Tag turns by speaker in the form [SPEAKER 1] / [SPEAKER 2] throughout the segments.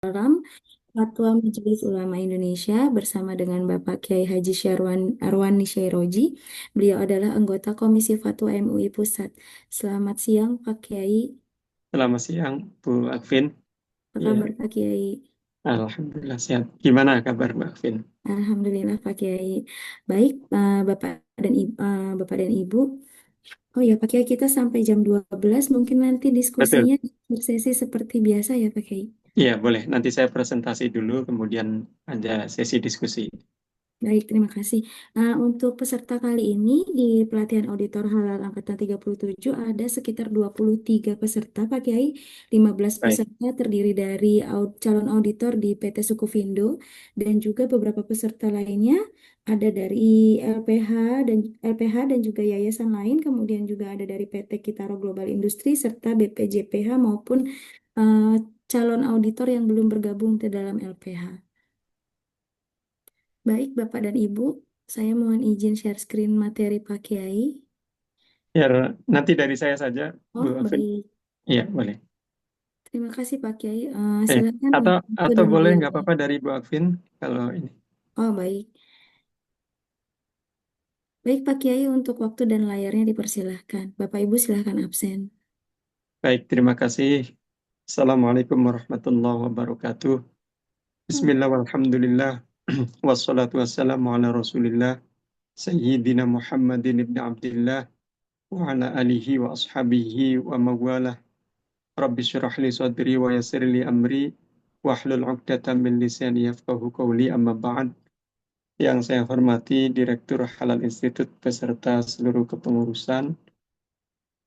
[SPEAKER 1] Haram, Fatwa Majelis Ulama Indonesia bersama dengan Bapak Kiai Haji Arwani Syairoji. Beliau adalah anggota Komisi Fatwa MUI Pusat. Selamat siang Pak Kiai.
[SPEAKER 2] Selamat siang, Bu Akvin.
[SPEAKER 1] Apa
[SPEAKER 2] Ya,
[SPEAKER 1] kabar Pak Kiai?
[SPEAKER 2] Alhamdulillah sehat. Gimana kabar Bu Akvin?
[SPEAKER 1] Alhamdulillah Pak Kiai. Baik, Bapak dan Ibu. Oh ya Pak Kiai, kita sampai jam 12. Mungkin nanti
[SPEAKER 2] Betul.
[SPEAKER 1] diskusinya sesi seperti biasa ya Pak Kiai.
[SPEAKER 2] Iya, boleh. Nanti saya presentasi dulu, kemudian ada sesi diskusi.
[SPEAKER 1] Baik, terima kasih. Untuk peserta kali ini di pelatihan auditor halal angkatan 37 ada sekitar 23 peserta, Pak Kiai. 15
[SPEAKER 2] Baik.
[SPEAKER 1] peserta terdiri dari calon auditor di PT Sukuvindo dan juga beberapa peserta lainnya ada dari LPH dan juga yayasan lain, kemudian juga ada dari PT Kitaro Global Industri serta BPJPH maupun eh, calon auditor yang belum bergabung ke dalam LPH. Baik, Bapak dan Ibu, saya mohon izin share screen materi Pak Kiai.
[SPEAKER 2] Biar nanti dari saya saja, Bu
[SPEAKER 1] Oh,
[SPEAKER 2] Akvin.
[SPEAKER 1] baik.
[SPEAKER 2] Iya, boleh.
[SPEAKER 1] Terima kasih Pak Kiai.
[SPEAKER 2] Eh,
[SPEAKER 1] Silakan
[SPEAKER 2] atau
[SPEAKER 1] untuk waktu
[SPEAKER 2] atau
[SPEAKER 1] dan
[SPEAKER 2] boleh nggak
[SPEAKER 1] layarnya.
[SPEAKER 2] apa-apa dari Bu Akvin kalau ini.
[SPEAKER 1] Oh, baik. Baik Pak Kiai, untuk waktu dan layarnya dipersilahkan. Bapak Ibu silahkan absen.
[SPEAKER 2] Baik, terima kasih. Assalamualaikum warahmatullahi wabarakatuh.
[SPEAKER 1] Oh,
[SPEAKER 2] Bismillah walhamdulillah. Wassalatu wassalamu ala Rasulillah Sayyidina Muhammadin ibn Abdillah wa ala alihi wa ashabihi wa mawalah. Rabbi syrah li sadri wa yassir li amri wahlul 'uqdatam min lisani yafqahu qawli, amma ba'd. Yang saya hormati Direktur Halal Institute beserta seluruh kepengurusan,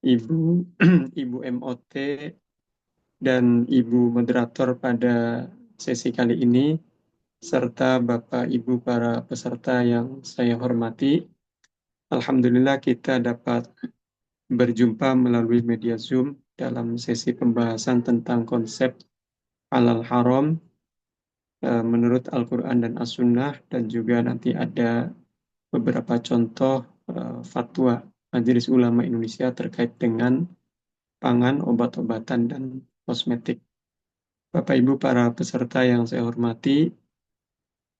[SPEAKER 2] Ibu Ibu MOT dan Ibu moderator pada sesi kali ini, serta Bapak Ibu para peserta yang saya hormati. Alhamdulillah kita dapat berjumpa melalui media Zoom dalam sesi pembahasan tentang konsep halal haram menurut Al-Quran dan As-Sunnah, dan juga nanti ada beberapa contoh fatwa Majelis Ulama Indonesia terkait dengan pangan, obat-obatan, dan kosmetik. Bapak Ibu para peserta yang saya hormati,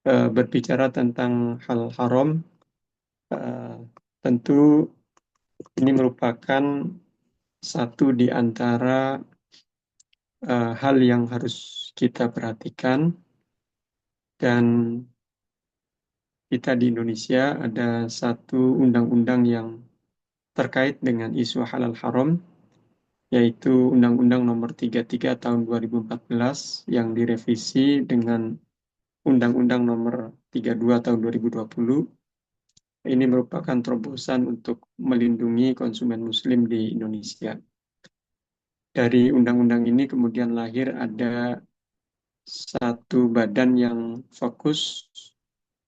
[SPEAKER 2] berbicara tentang hal haram, eh, tentu ini merupakan satu di antara hal yang harus kita perhatikan, dan kita di Indonesia ada satu undang-undang yang terkait dengan isu halal haram, yaitu Undang-Undang Nomor 33 Tahun 2014 yang direvisi dengan Undang-Undang Nomor 32 Tahun 2020. Ini merupakan terobosan untuk melindungi konsumen Muslim di Indonesia. Dari undang-undang ini kemudian lahir ada satu badan yang fokus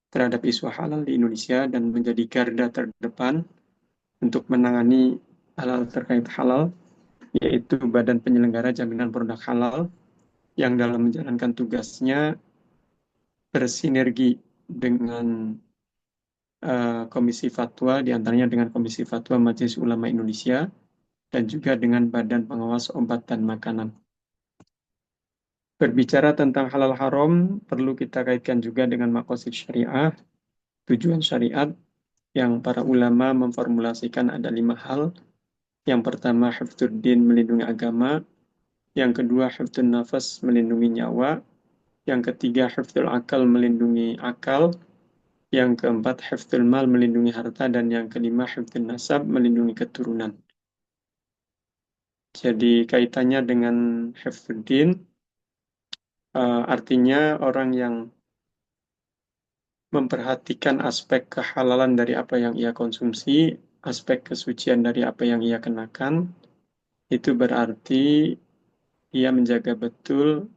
[SPEAKER 2] terhadap isu halal di Indonesia dan menjadi garda terdepan untuk menangani halal terkait halal, yaitu Badan Penyelenggara Jaminan Produk Halal, yang dalam menjalankan tugasnya bersinergi dengan Komisi Fatwa, diantaranya dengan Komisi Fatwa Majelis Ulama Indonesia, dan juga dengan Badan Pengawas Obat dan Makanan. Berbicara tentang halal haram, perlu kita kaitkan juga dengan maqasid syariah, tujuan syariat, yang para ulama memformulasikan ada 5 hal. Yang pertama, hifdzuddin, melindungi agama. Yang kedua, hifdzun nafas, melindungi nyawa. Yang ketiga, hifdzul akal, melindungi akal. Yang keempat, hifdzul mal, melindungi harta. Dan yang kelima, hifdzun nasab, melindungi keturunan. Jadi kaitannya dengan hifdzuddin, artinya orang yang memperhatikan aspek kehalalan dari apa yang ia konsumsi, aspek kesucian dari apa yang ia kenakan, itu berarti ia menjaga betul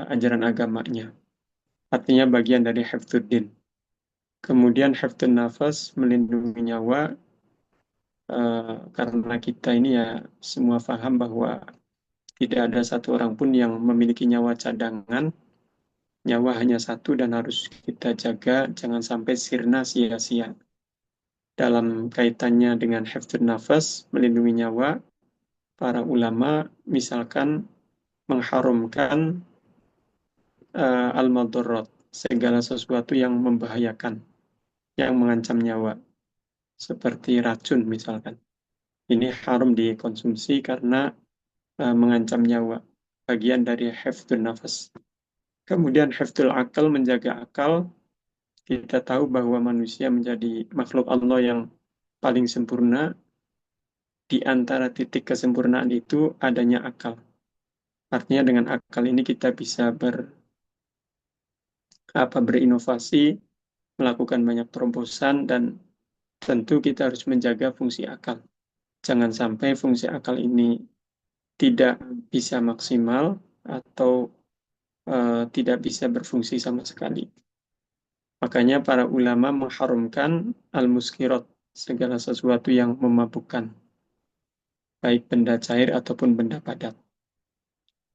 [SPEAKER 2] ajaran agamanya. Artinya bagian dari hifdzuddin. Kemudian hifdzun nafas, melindungi nyawa, karena kita ini ya semua paham bahwa tidak ada satu orang pun yang memiliki nyawa cadangan. Nyawa hanya satu dan harus kita jaga, jangan sampai sirna sia-sia. Dalam kaitannya dengan hifdzun nafas, melindungi nyawa, para ulama misalkan mengharamkan al-madorot, segala sesuatu yang membahayakan, yang mengancam nyawa, seperti racun misalkan. Ini haram dikonsumsi karena mengancam nyawa, bagian dari hifdzun nafas. Kemudian hifdzul akal, menjaga akal. Kita tahu bahwa manusia menjadi makhluk Allah yang paling sempurna. Di antara titik kesempurnaan itu adanya akal. Artinya dengan akal ini kita bisa berinovasi, melakukan banyak terobosan, dan tentu kita harus menjaga fungsi akal. Jangan sampai fungsi akal ini tidak bisa maksimal atau tidak bisa berfungsi sama sekali. Makanya para ulama mengharamkan al-muskirat, segala sesuatu yang memabukkan, baik benda cair ataupun benda padat.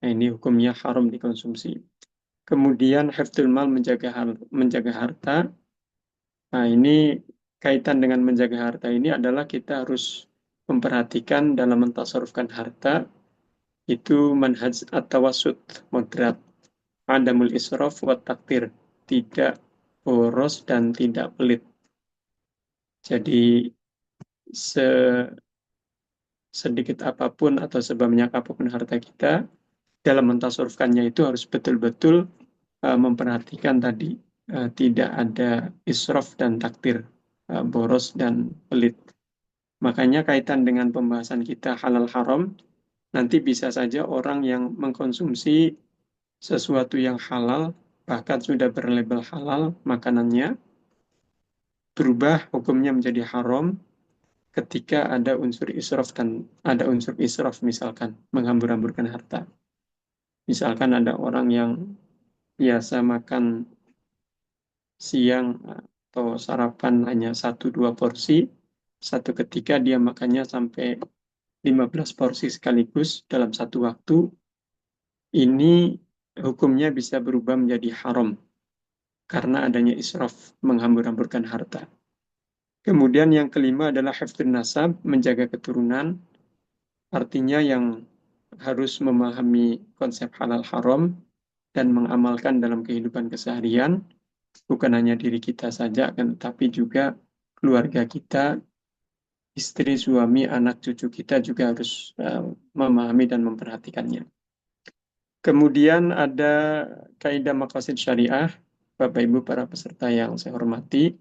[SPEAKER 2] Nah, ini hukumnya haram dikonsumsi. Kemudian hifdzul mal, menjaga harta. Nah, ini kaitan dengan menjaga harta ini adalah kita harus memperhatikan dalam mentasarufkan harta itu manhaj at-tawassut, moderat, adamul israf wa taktir, tidak boros dan tidak pelit. Jadi sedikit apapun atau sebanyak apapun harta kita, dalam mentasarufkannya itu harus betul-betul memperhatikan tadi, tidak ada israf dan takdir, boros dan pelit. Makanya kaitan dengan pembahasan kita halal haram, nanti bisa saja orang yang mengkonsumsi sesuatu yang halal, bahkan sudah berlabel halal makanannya, berubah hukumnya menjadi haram ketika ada unsur israf, dan ada unsur israf misalkan menghambur-hamburkan harta. Misalkan ada orang yang biasa makan siang atau sarapan hanya 1-2 porsi, satu ketika dia makannya sampai 15 porsi sekaligus dalam satu waktu, ini hukumnya bisa berubah menjadi haram karena adanya israf, menghambur-hamburkan harta. Kemudian yang kelima adalah hifdzun nasab, menjaga keturunan. Artinya yang harus memahami konsep halal haram dan mengamalkan dalam kehidupan keseharian, bukan hanya diri kita saja, kan, tapi juga keluarga kita, istri, suami, anak, cucu kita juga harus memahami dan memperhatikannya. Kemudian ada kaidah maqasid syariah, Bapak Ibu para peserta yang saya hormati.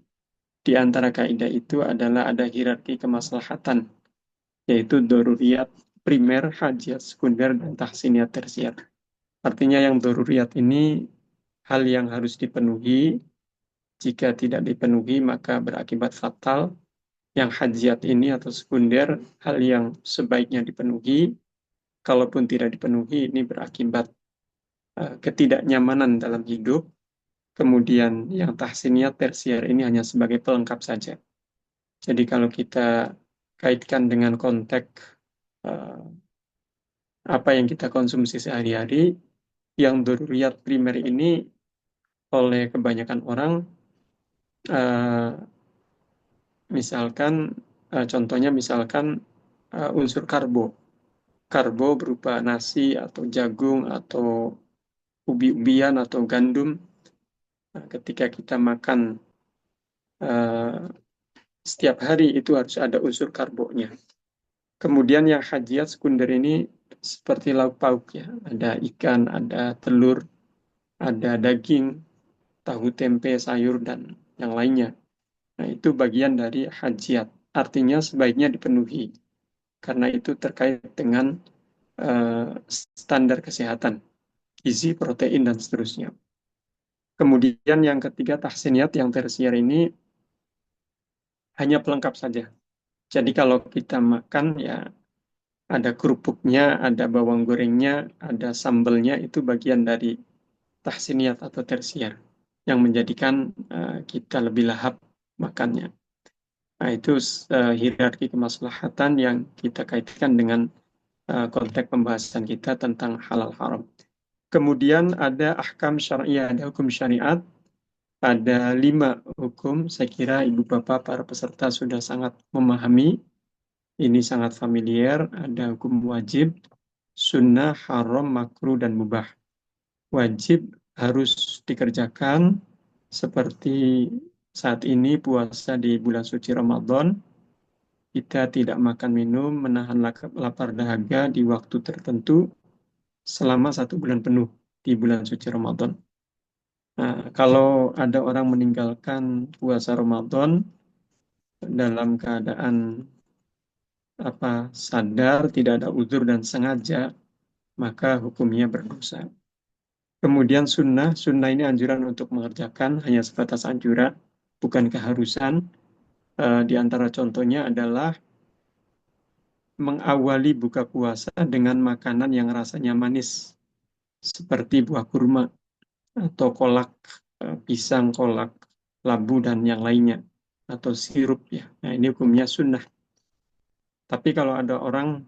[SPEAKER 2] Di antara kaidah itu adalah ada hierarki kemaslahatan, yaitu doruriyat primer, hajat sekunder, dan tahsiniyat tersier. Artinya yang doruriyat ini hal yang harus dipenuhi, jika tidak dipenuhi maka berakibat fatal. Yang hajiat ini atau sekunder, hal yang sebaiknya dipenuhi, kalaupun tidak dipenuhi ini berakibat ketidaknyamanan dalam hidup. Kemudian yang tahsiniyat tersier ini hanya sebagai pelengkap saja. Jadi kalau kita kaitkan dengan konteks apa yang kita konsumsi sehari-hari, yang doruriyat primer ini oleh kebanyakan orang, misalkan contohnya misalkan unsur karbo. Karbo berupa nasi atau jagung atau ubi-ubian atau gandum. Nah, ketika kita makan setiap hari itu harus ada unsur karbonya. Kemudian yang hajiat sekunder ini seperti lauk pauk ya, ada ikan, ada telur, ada daging, tahu, tempe, sayur, dan yang lainnya. Nah, itu bagian dari hajiat. Artinya sebaiknya dipenuhi karena itu terkait dengan standar kesehatan, gizi, protein, dan seterusnya. Kemudian yang ketiga, tahsiniyat yang tersier ini hanya pelengkap saja. Jadi kalau kita makan ya ada kerupuknya, ada bawang gorengnya, ada sambelnya, itu bagian dari tahsiniyat atau tersier yang menjadikan kita lebih lahap makannya. Nah, itu hierarki kemaslahatan yang kita kaitkan dengan konteks pembahasan kita tentang halal haram. Kemudian ada ahkam syariah, ada hukum syariat, ada 5 hukum. Saya kira ibu bapak para peserta sudah sangat memahami, ini sangat familiar. Ada hukum wajib, sunnah, haram, makruh, dan mubah. Wajib harus dikerjakan seperti saat ini puasa di bulan suci Ramadan, kita tidak makan minum, menahan lapar dahaga di waktu tertentu selama 1 bulan penuh di bulan suci Ramadan. Nah, kalau ada orang meninggalkan puasa Ramadan dalam keadaan sadar, tidak ada uzur dan sengaja, maka hukumnya berdosa. Kemudian sunnah ini anjuran untuk mengerjakan, hanya sebatas anjuran, bukan keharusan. Di antara contohnya adalah mengawali buka puasa dengan makanan yang rasanya manis, seperti buah kurma atau kolak pisang, kolak labu, dan yang lainnya, atau sirup ya. Nah, ini hukumnya sunnah. Tapi kalau ada orang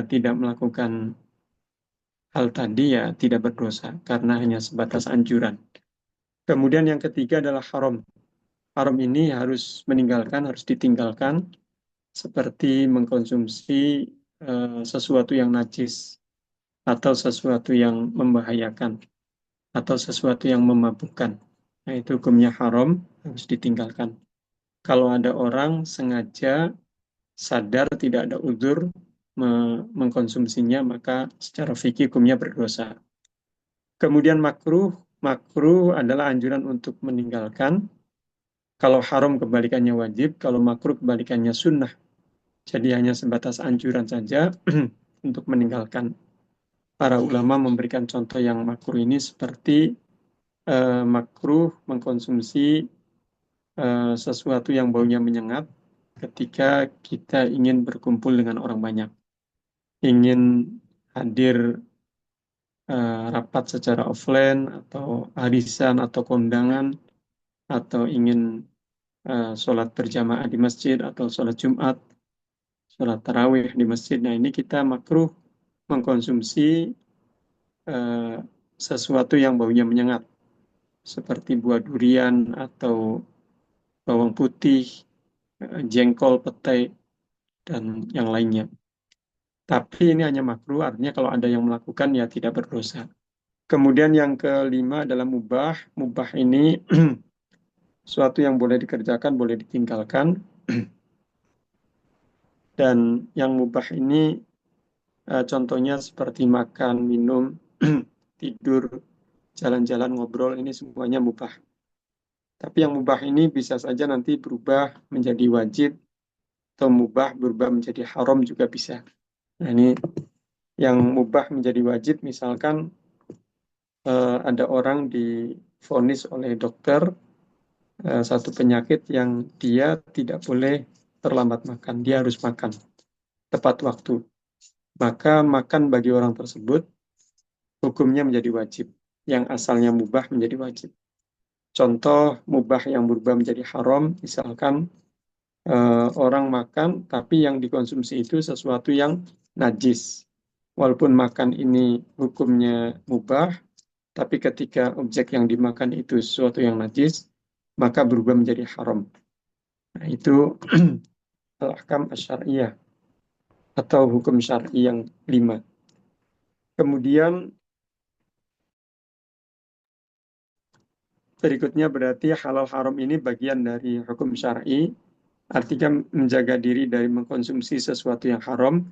[SPEAKER 2] tidak melakukan hal tadi, ya tidak berdosa, karena hanya sebatas anjuran. Kemudian yang ketiga adalah haram. Haram ini harus harus ditinggalkan, seperti mengkonsumsi sesuatu yang najis, atau sesuatu yang membahayakan, atau sesuatu yang memabukkan. Nah, itu hukumnya haram, harus ditinggalkan. Kalau ada orang sengaja, sadar, tidak ada uzur mengkonsumsinya, maka secara fikih hukumnya berdosa. Kemudian makruh, makruh adalah anjuran untuk meninggalkan. Kalau haram kebalikannya wajib, kalau makruh kebalikannya sunnah. Jadi hanya sebatas anjuran saja untuk meninggalkan. Para ulama memberikan contoh yang makruh ini seperti makruh mengkonsumsi sesuatu yang baunya menyengat ketika kita ingin berkumpul dengan orang banyak, ingin hadir rapat secara offline, atau arisan, atau kondangan, atau ingin sholat berjamaah di masjid, atau sholat Jumat, sholat tarawih di masjid. Nah, ini kita makruh mengkonsumsi eh, sesuatu yang baunya menyengat, seperti buah durian, atau bawang putih, jengkol, petai, dan yang lainnya. Tapi ini hanya makruh, artinya kalau ada yang melakukan ya tidak berdosa. Kemudian yang kelima adalah mubah. Mubah ini suatu yang boleh dikerjakan, boleh ditinggalkan. Dan yang mubah ini contohnya seperti makan, minum, tidur, jalan-jalan, ngobrol, ini semuanya mubah. Tapi yang mubah ini bisa saja nanti berubah menjadi wajib, atau mubah berubah menjadi haram juga bisa. Nah, ini yang mubah menjadi wajib, misalkan ada orang divonis oleh dokter satu penyakit yang dia tidak boleh terlambat makan, dia harus makan tepat waktu. Maka makan bagi orang tersebut hukumnya menjadi wajib. Yang asalnya mubah menjadi wajib. Contoh mubah yang berubah menjadi haram, misalkan orang makan tapi yang dikonsumsi itu sesuatu yang najis. Walaupun makan ini hukumnya mubah, tapi ketika objek yang dimakan itu sesuatu yang najis, maka berubah menjadi haram. Nah, itu al-ahkam asy-syar'iyyah, atau hukum syar'i yang 5. Kemudian berikutnya berarti halal haram ini bagian dari hukum syar'i, artinya menjaga diri dari mengkonsumsi sesuatu yang haram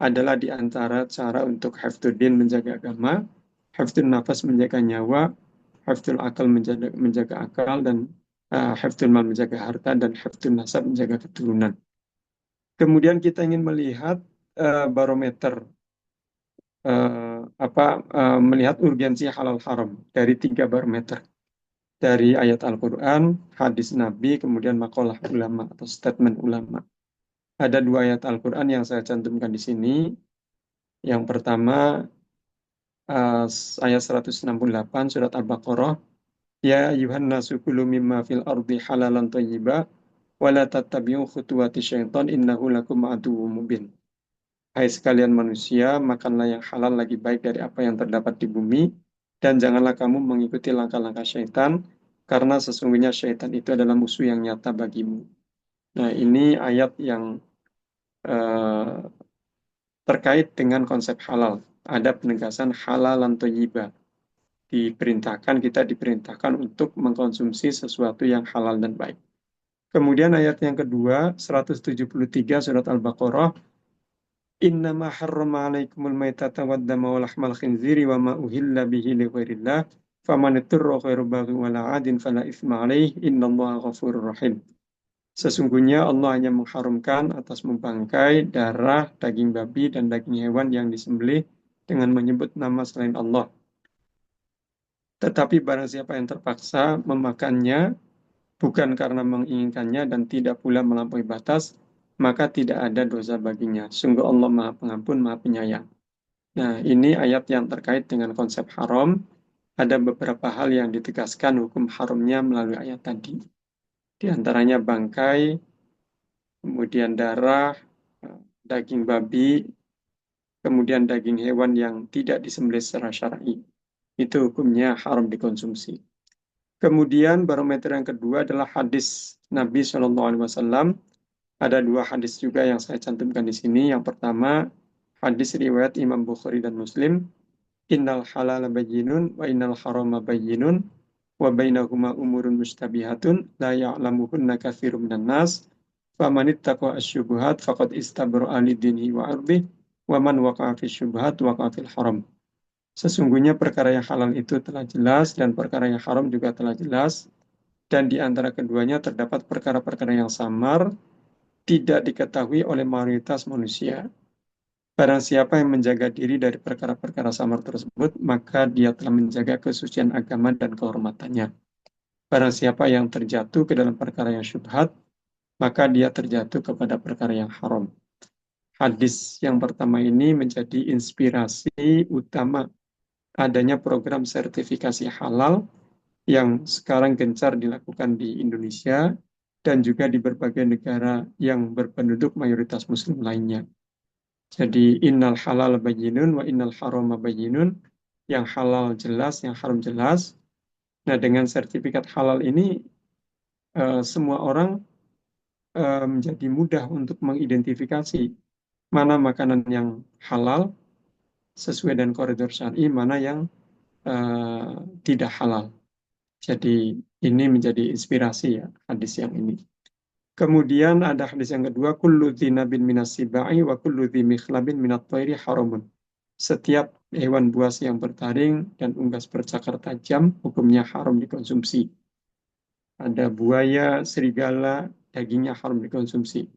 [SPEAKER 2] adalah di antara cara untuk hifdzuddin, menjaga agama, hifdzun nafas, menjaga nyawa, hifdzul akal, menjaga akal, dan hifdzul mal, menjaga harta, dan hifdzun nasab, menjaga keturunan. Kemudian kita ingin melihat barometer melihat urgensi halal haram dari 3 barometer, dari ayat Al-Quran, hadis Nabi, kemudian makalah ulama atau statement ulama. Ada 2 ayat Al-Quran yang saya cantumkan di sini. Yang pertama ayat 168 surat Al-Baqarah, ya ayuhan nasu kulu mimma fil ardi halalan thayyiba wa la tattabi'u khutuwati syaitan innahu lakum aduwwum mubin. Hai sekalian manusia, makanlah yang halal lagi baik dari apa yang terdapat di bumi, dan janganlah kamu mengikuti langkah-langkah syaitan, karena sesungguhnya syaitan itu adalah musuh yang nyata bagimu. Nah, ini ayat yang eh, terkait dengan konsep halal. Ada penegasan halalan thayyibah. kita diperintahkan untuk mengkonsumsi sesuatu yang halal dan baik. Kemudian ayat yang kedua, 173 surat Al-Baqarah, Innama harrama alaikumul maitata wad dama wa lahmal khinziri wa ma uhilla bihi li ghairillah faman ittara ghairu baghin wala adin fala itsma alaihi innallaha ghafurur rahim. Sesungguhnya Allah hanya mengharamkan atas membangkai darah, daging babi dan daging hewan yang disembelih dengan menyebut nama selain Allah. Tetapi barang siapa yang terpaksa memakannya bukan karena menginginkannya dan tidak pula melampaui batas, maka tidak ada dosa baginya. Sungguh Allah Maha Pengampun, Maha Penyayang. Nah, ini ayat yang terkait dengan konsep haram. Ada beberapa hal yang ditegaskan hukum haramnya melalui ayat tadi. Di antaranya bangkai, kemudian darah, daging babi, kemudian daging hewan yang tidak disembelih secara syar'i. Itu hukumnya haram dikonsumsi. Kemudian barometer yang kedua adalah hadis Nabi SAW. Ada dua hadis juga yang saya cantumkan di sini. Yang pertama, hadis riwayat Imam Bukhari dan Muslim. Innal halala bayyinun wa innal harama bayyinun wa bainahuma umurun mustabihatun la ya'lamuhunna katsirun minan nas faman ittaqa asy-syubuhat faqad istabra'a lidinihi wa 'irdihi wa man waqa'a fi syubhat waqa'a fil haram. Sesungguhnya perkara yang halal itu telah jelas dan perkara yang haram juga telah jelas, dan di antara keduanya terdapat perkara-perkara yang samar tidak diketahui oleh mayoritas manusia. Barang siapa yang menjaga diri dari perkara-perkara samar tersebut, maka dia telah menjaga kesucian agama dan kehormatannya. Barang siapa yang terjatuh ke dalam perkara yang syubhat, maka dia terjatuh kepada perkara yang haram. Hadis yang pertama ini menjadi inspirasi utama adanya program sertifikasi halal yang sekarang gencar dilakukan di Indonesia dan juga di berbagai negara yang berpenduduk mayoritas muslim lainnya. Jadi innal halal bayyinun wa innal harama bayyinun, yang halal jelas, yang haram jelas. Nah, dengan sertifikat halal ini semua orang menjadi mudah untuk mengidentifikasi mana makanan yang halal sesuai dengan koridor syar'i, mana yang tidak halal. Jadi ini menjadi inspirasi ya hadis yang ini. Kemudian ada hadis yang kedua, kullu dzinabin minas sibai wa kullu dzi mikhlabin minat thairi haramun. Setiap hewan buas yang bertaring dan unggas bercakar tajam hukumnya haram dikonsumsi. Ada buaya, serigala, dagingnya haram dikonsumsi.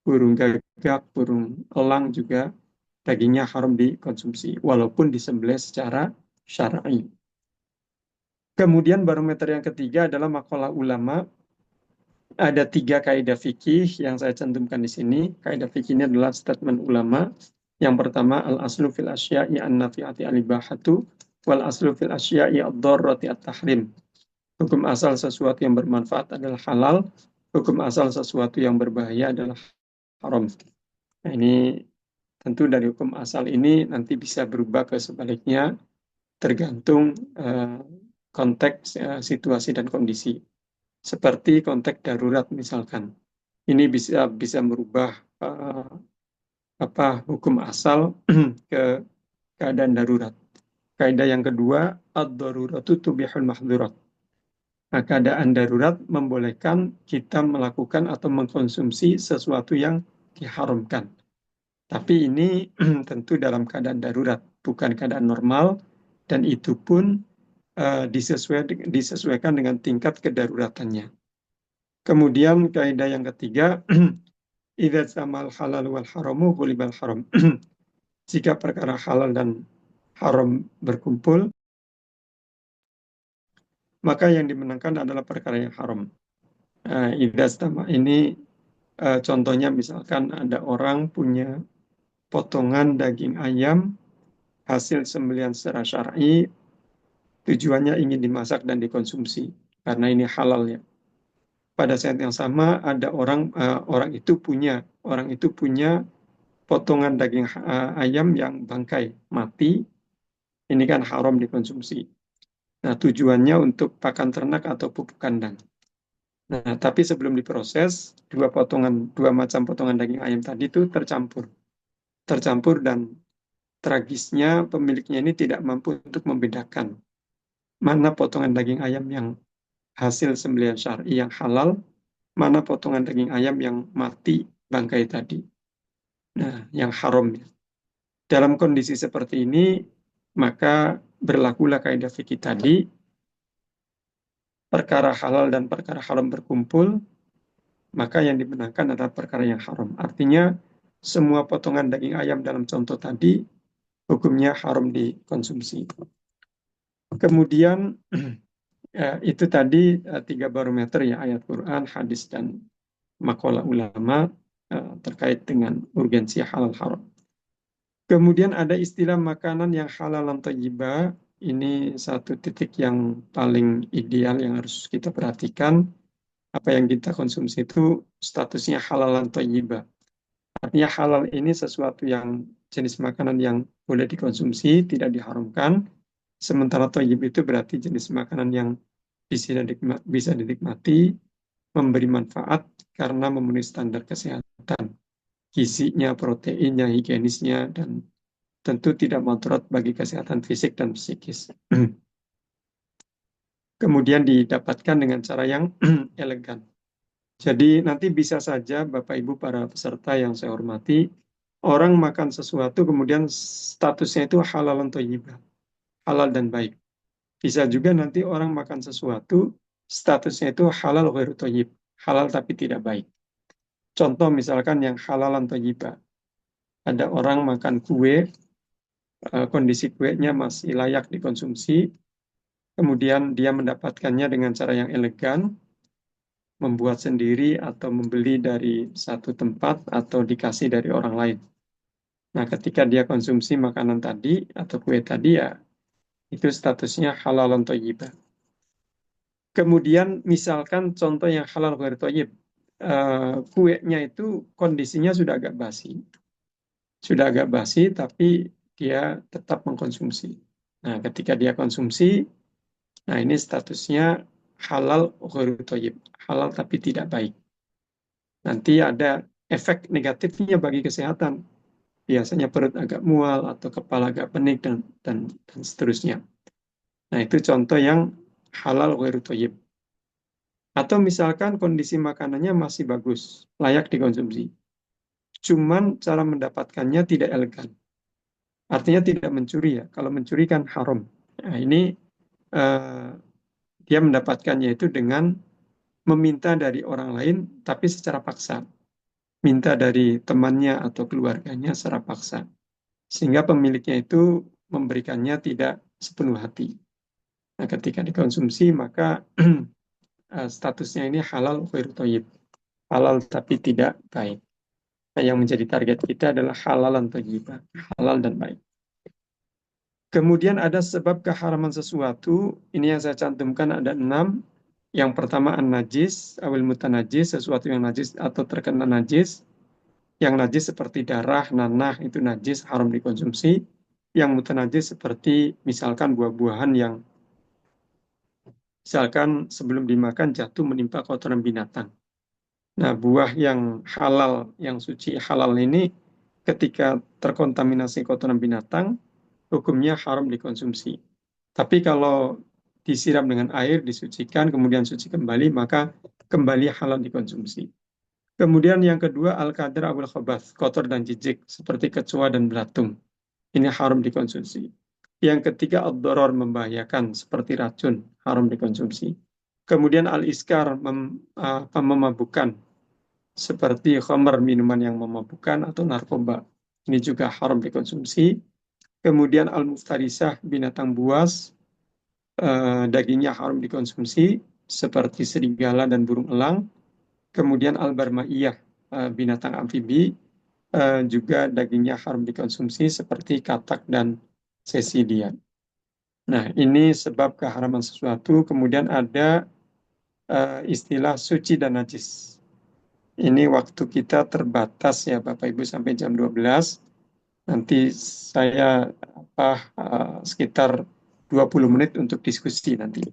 [SPEAKER 2] Burung gagak, burung elang juga dagingnya haram dikonsumsi walaupun disembelih secara syar'i. Kemudian barometer yang ketiga adalah makalah ulama. Ada 3 kaidah fikih yang saya cantumkan di sini. Kaidah fikih ini adalah statement ulama. Yang pertama, al-aslu fil asya'i an-nafi'ati al-ibahatu wal aslu fil asya'i ad-darrati at-tahrim. Hukum asal sesuatu yang bermanfaat adalah halal, hukum asal sesuatu yang berbahaya adalah haram. Nah, ini tentu dari hukum asal ini nanti bisa berubah ke sebaliknya tergantung konteks, situasi dan kondisi. Seperti konteks darurat misalkan. Ini bisa merubah hukum asal ke keadaan darurat. Kaidah yang kedua, ad-daruratu tubihul mahdzurat. Nah, keadaan darurat membolehkan kita melakukan atau mengkonsumsi sesuatu yang diharamkan. Tapi ini tentu dalam keadaan darurat, bukan keadaan normal, dan itu pun disesuaikan dengan tingkat kedaruratannya. Kemudian kaidah yang ketiga, idza samal halal wal haramu ghulibal haram. Jika perkara halal dan haram berkumpul, maka yang dimenangkan adalah perkara yang haram. Idza sama ini contohnya misalkan ada orang punya potongan daging ayam hasil sembelihan secara syar'i, tujuannya ingin dimasak dan dikonsumsi karena ini halal ya. Pada saat yang sama ada orang itu punya potongan daging ayam yang bangkai mati, ini kan haram dikonsumsi. Nah, tujuannya untuk pakan ternak atau pupuk kandang. Nah, tapi sebelum diproses, dua macam potongan daging ayam tadi itu tercampur dan tragisnya pemiliknya ini tidak mampu untuk membedakan mana potongan daging ayam yang hasil sembelihan syar'i yang halal, mana potongan daging ayam yang mati bangkai tadi. Nah, yang haram. Dalam kondisi seperti ini, maka berlakulah kaidah fikih tadi, perkara halal dan perkara haram berkumpul, maka yang dibenarkan adalah perkara yang haram. Artinya, semua potongan daging ayam dalam contoh tadi, hukumnya haram dikonsumsi. Kemudian, itu tadi tiga barometer ya, ayat Quran, hadis, dan makalah ulama terkait dengan urgensi halal haram. Kemudian ada istilah makanan yang halalan thayyibah. Ini satu titik yang paling ideal yang harus kita perhatikan. Apa yang kita konsumsi itu statusnya halalan thayyibah. Artinya halal ini sesuatu yang jenis makanan yang boleh dikonsumsi, tidak diharamkan. Sementara thayyib itu berarti jenis makanan yang bisa dinikmati, memberi manfaat karena memenuhi standar kesehatan, gizinya, proteinnya, higienisnya, dan tentu tidak mudarat bagi kesehatan fisik dan psikis. Kemudian didapatkan dengan cara yang elegan. Jadi nanti bisa saja Bapak Ibu para peserta yang saya hormati, orang makan sesuatu kemudian statusnya itu halal atau thayyibah, halal dan baik. Bisa juga nanti orang makan sesuatu statusnya itu halal ghairu thayyib, halal tapi tidak baik. Contoh misalkan yang halal atau thayyibah. Ada orang makan kue, kondisi kuenya masih layak dikonsumsi, kemudian dia mendapatkannya dengan cara yang elegan, membuat sendiri atau membeli dari satu tempat atau dikasih dari orang lain. Nah, ketika dia konsumsi makanan tadi atau kue tadi ya, itu statusnya halal thayyibah. Kemudian misalkan contoh yang halal ghair thayyib, kuenya itu kondisinya sudah agak basi. Sudah agak basi tapi dia tetap mengkonsumsi. Nah, ketika dia konsumsi, nah ini statusnya halal ghairu thayyib, halal tapi tidak baik. Nanti ada efek negatifnya bagi kesehatan. Biasanya perut agak mual atau kepala agak pening dan seterusnya. Nah, itu contoh yang halal ghairu thayyib. Atau misalkan kondisi makanannya masih bagus, layak dikonsumsi. Cuman cara mendapatkannya tidak elegan. Artinya tidak mencuri ya. Kalau mencuri kan haram. Nah, ini eh, dia mendapatkannya itu dengan meminta dari orang lain, tapi secara paksa. Minta dari temannya atau keluarganya secara paksa. Sehingga pemiliknya itu memberikannya tidak sepenuh hati. Nah, ketika dikonsumsi, maka statusnya ini halal ghairu thayyib. Halal tapi tidak baik. Nah, yang menjadi target kita adalah halalan thayyibah. Halal dan baik. Kemudian ada sebab keharaman sesuatu. Ini yang saya cantumkan ada 6. Yang pertama an-najis, awil mutanajis, sesuatu yang najis atau terkena najis. Yang najis seperti darah, nanah, itu najis, haram dikonsumsi. Yang mutanajis seperti misalkan buah-buahan yang misalkan sebelum dimakan jatuh menimpa kotoran binatang. Nah, buah yang halal, yang suci halal ini ketika terkontaminasi kotoran binatang, hukumnya haram dikonsumsi. Tapi kalau disiram dengan air, disucikan, kemudian suci kembali, maka kembali halal dikonsumsi. Kemudian yang kedua, al-qadar awal khabath, kotor dan jijik, seperti kecoa dan belatung. Ini haram dikonsumsi. Yang ketiga, ad-doror, membahayakan, seperti racun, haram dikonsumsi. Kemudian al-iskar, memabukkan, seperti khamr, minuman yang memabukkan, atau narkoba. Ini juga haram dikonsumsi. Kemudian al-muftarisah, binatang buas, dagingnya haram dikonsumsi, seperti serigala dan burung elang. Kemudian al-barmaiyah, binatang amfibi, juga dagingnya haram dikonsumsi, seperti katak dan sesilia. Nah, ini sebab keharaman sesuatu. Kemudian ada istilah suci dan najis. Ini waktu kita terbatas ya Bapak Ibu sampai jam 12. Nanti saya sekitar 20 menit untuk diskusi nanti.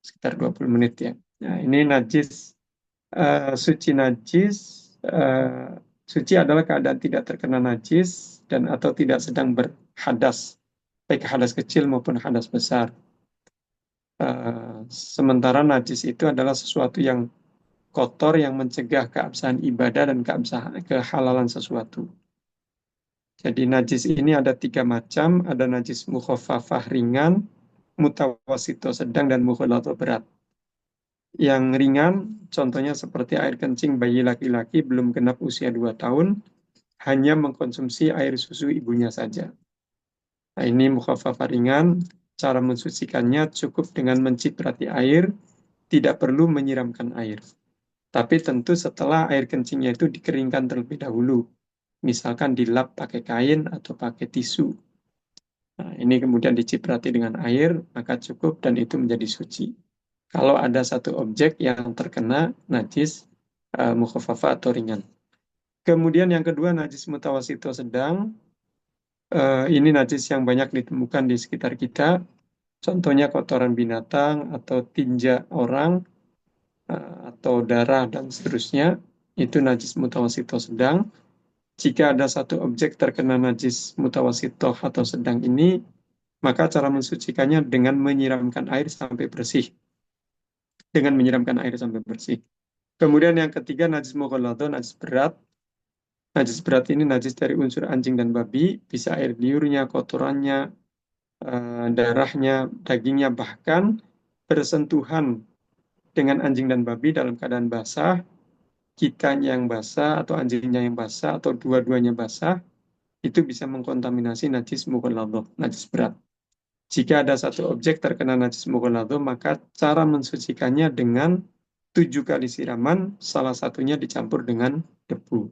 [SPEAKER 2] Sekitar 20 menit ya. Nah, ini najis, suci najis. Suci adalah keadaan tidak terkena najis dan atau tidak sedang berhadas, baik hadas kecil maupun hadas besar. Sementara najis itu adalah sesuatu yang kotor yang mencegah keabsahan ibadah dan keabsahan kehalalan sesuatu. Jadi najis ini ada 3 macam, ada najis mukhaffafah ringan, mutawasito sedang, dan mughalladhah berat. Yang ringan, contohnya seperti air kencing bayi laki-laki belum genap usia 2 tahun, hanya mengkonsumsi air susu ibunya saja. Nah, ini mukhaffafah ringan, cara mensucikannya cukup dengan menciprati air, tidak perlu menyiramkan air. Tapi tentu setelah air kencingnya itu dikeringkan terlebih dahulu. Misalkan dilap pakai kain atau pakai tisu. Nah, ini kemudian diciprati dengan air, maka cukup dan itu menjadi suci. Kalau ada satu objek yang terkena najis mukhaffafa atau ringan. Kemudian yang kedua najis mutawasito sedang. Ini najis yang banyak ditemukan di sekitar kita. Contohnya kotoran binatang atau tinja orang atau darah dan seterusnya. Itu najis mutawasito sedang. Jika ada satu objek terkena najis mutawasito atau sedang ini, maka cara mensucikannya dengan menyiramkan air sampai bersih. Dengan menyiramkan air sampai bersih. Kemudian yang ketiga, najis mughalladhah, najis berat. Najis berat ini najis dari unsur anjing dan babi, bisa air liurnya, kotorannya, darahnya, dagingnya, bahkan bersentuhan dengan anjing dan babi dalam keadaan basah, kitanya yang basah atau anjingnya yang basah atau dua-duanya basah, itu bisa mengkontaminasi najis mughalladhah, najis berat. Jika ada satu objek terkena najis mughalladhah, maka cara mensucikannya dengan 7 kali siraman, salah satunya dicampur dengan debu.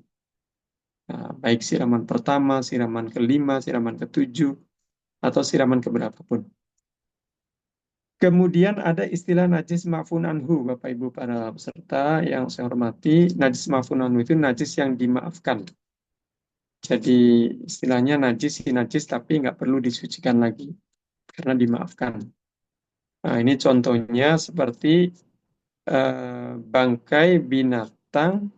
[SPEAKER 2] Nah, baik siraman pertama, siraman kelima, siraman ketujuh, atau siraman keberapapun. Kemudian ada istilah najis ma'fun anhu, Bapak Ibu para peserta yang saya hormati. Najis ma'fun anhu itu najis yang dimaafkan. Jadi istilahnya najis, si najis, tapi nggak perlu disucikan lagi karena dimaafkan. Nah, ini contohnya seperti bangkai binatang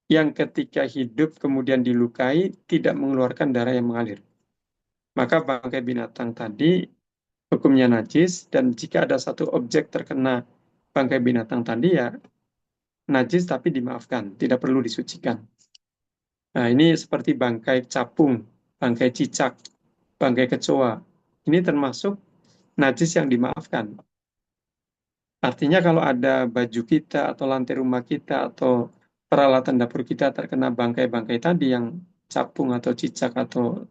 [SPEAKER 2] yang ketika hidup kemudian dilukai tidak mengeluarkan darah yang mengalir. Maka bangkai binatang tadi hukumnya najis, dan jika ada satu objek terkena bangkai binatang tadi ya najis tapi dimaafkan, tidak perlu disucikan. Nah, ini seperti bangkai capung, bangkai cicak, bangkai kecoa. Ini termasuk najis yang dimaafkan. Artinya kalau ada baju kita atau lantai rumah kita atau peralatan dapur kita terkena bangkai-bangkai tadi yang capung atau cicak atau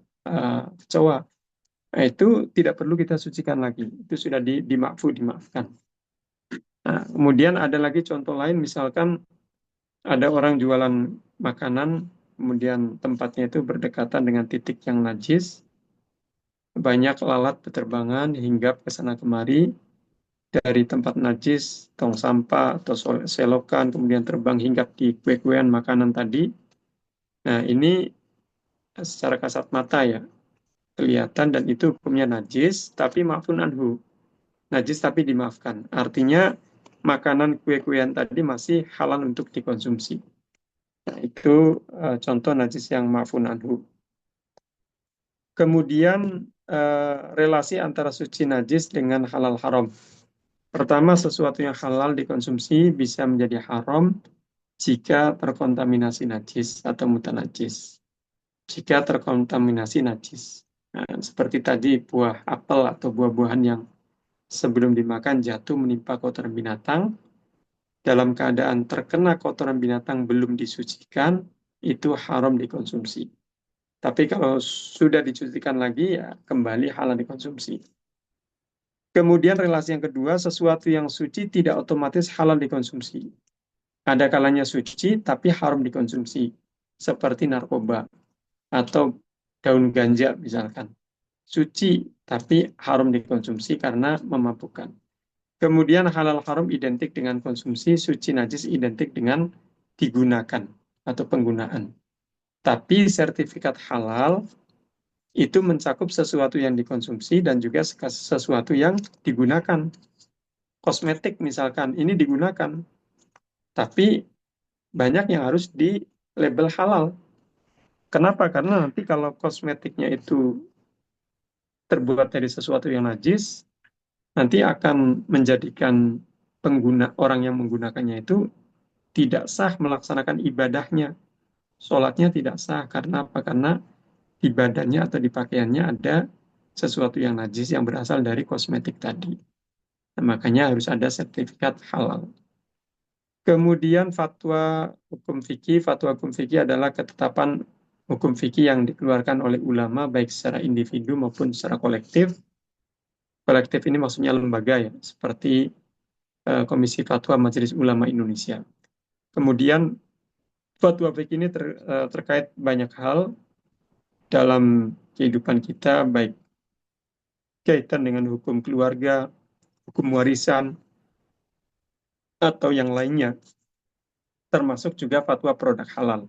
[SPEAKER 2] kecoa, nah, itu tidak perlu kita sucikan lagi. Itu sudah dimaafkan. Nah, kemudian ada lagi contoh lain, misalkan ada orang jualan makanan, kemudian tempatnya itu berdekatan dengan titik yang najis, banyak lalat berterbangan hinggap ke sana kemari dari tempat najis, tong sampah atau selokan, kemudian terbang hinggap di kue-kuean makanan tadi. Nah, ini secara kasat mata ya, kelihatan dan itu hukumnya najis, tapi maafun anhu. Najis tapi dimaafkan. Artinya makanan kue-kuean tadi masih halal untuk dikonsumsi. Nah, itu contoh najis yang maafun anhu. Kemudian relasi antara suci najis dengan halal haram. Pertama, sesuatu yang halal dikonsumsi bisa menjadi haram jika terkontaminasi najis atau mutanajis. Jika terkontaminasi najis. Nah, seperti tadi buah apel atau buah-buahan yang sebelum dimakan jatuh menimpa kotoran binatang, dalam keadaan terkena kotoran binatang belum disucikan, itu haram dikonsumsi. Tapi kalau sudah dicucikan lagi, ya kembali halal dikonsumsi. Kemudian relasi yang kedua, sesuatu yang suci tidak otomatis halal dikonsumsi. Ada kalanya suci, tapi haram dikonsumsi. Seperti narkoba atau daun ganja misalkan. Suci, tapi haram dikonsumsi karena memabukkan. Kemudian halal haram identik dengan konsumsi, suci najis identik dengan digunakan atau penggunaan. Tapi sertifikat halal itu mencakup sesuatu yang dikonsumsi dan juga sesuatu yang digunakan. Kosmetik misalkan, ini digunakan. Tapi banyak yang harus di label halal. Kenapa? Karena nanti kalau kosmetiknya itu terbuat dari sesuatu yang najis, nanti akan menjadikan orang yang menggunakannya itu tidak sah melaksanakan ibadahnya. Sholatnya tidak sah. Karena apa? Karena di badannya atau di pakaiannya ada sesuatu yang najis yang berasal dari kosmetik tadi. Nah, makanya harus ada sertifikat halal. Kemudian fatwa hukum fikih adalah ketetapan hukum fikih yang dikeluarkan oleh ulama baik secara individu maupun secara kolektif. Kolektif ini maksudnya lembaga ya, seperti Komisi Fatwa Majelis Ulama Indonesia. Kemudian fatwa fikih ini terkait banyak hal dalam kehidupan kita, baik kaitan dengan hukum keluarga, hukum warisan, atau yang lainnya, termasuk juga fatwa produk halal.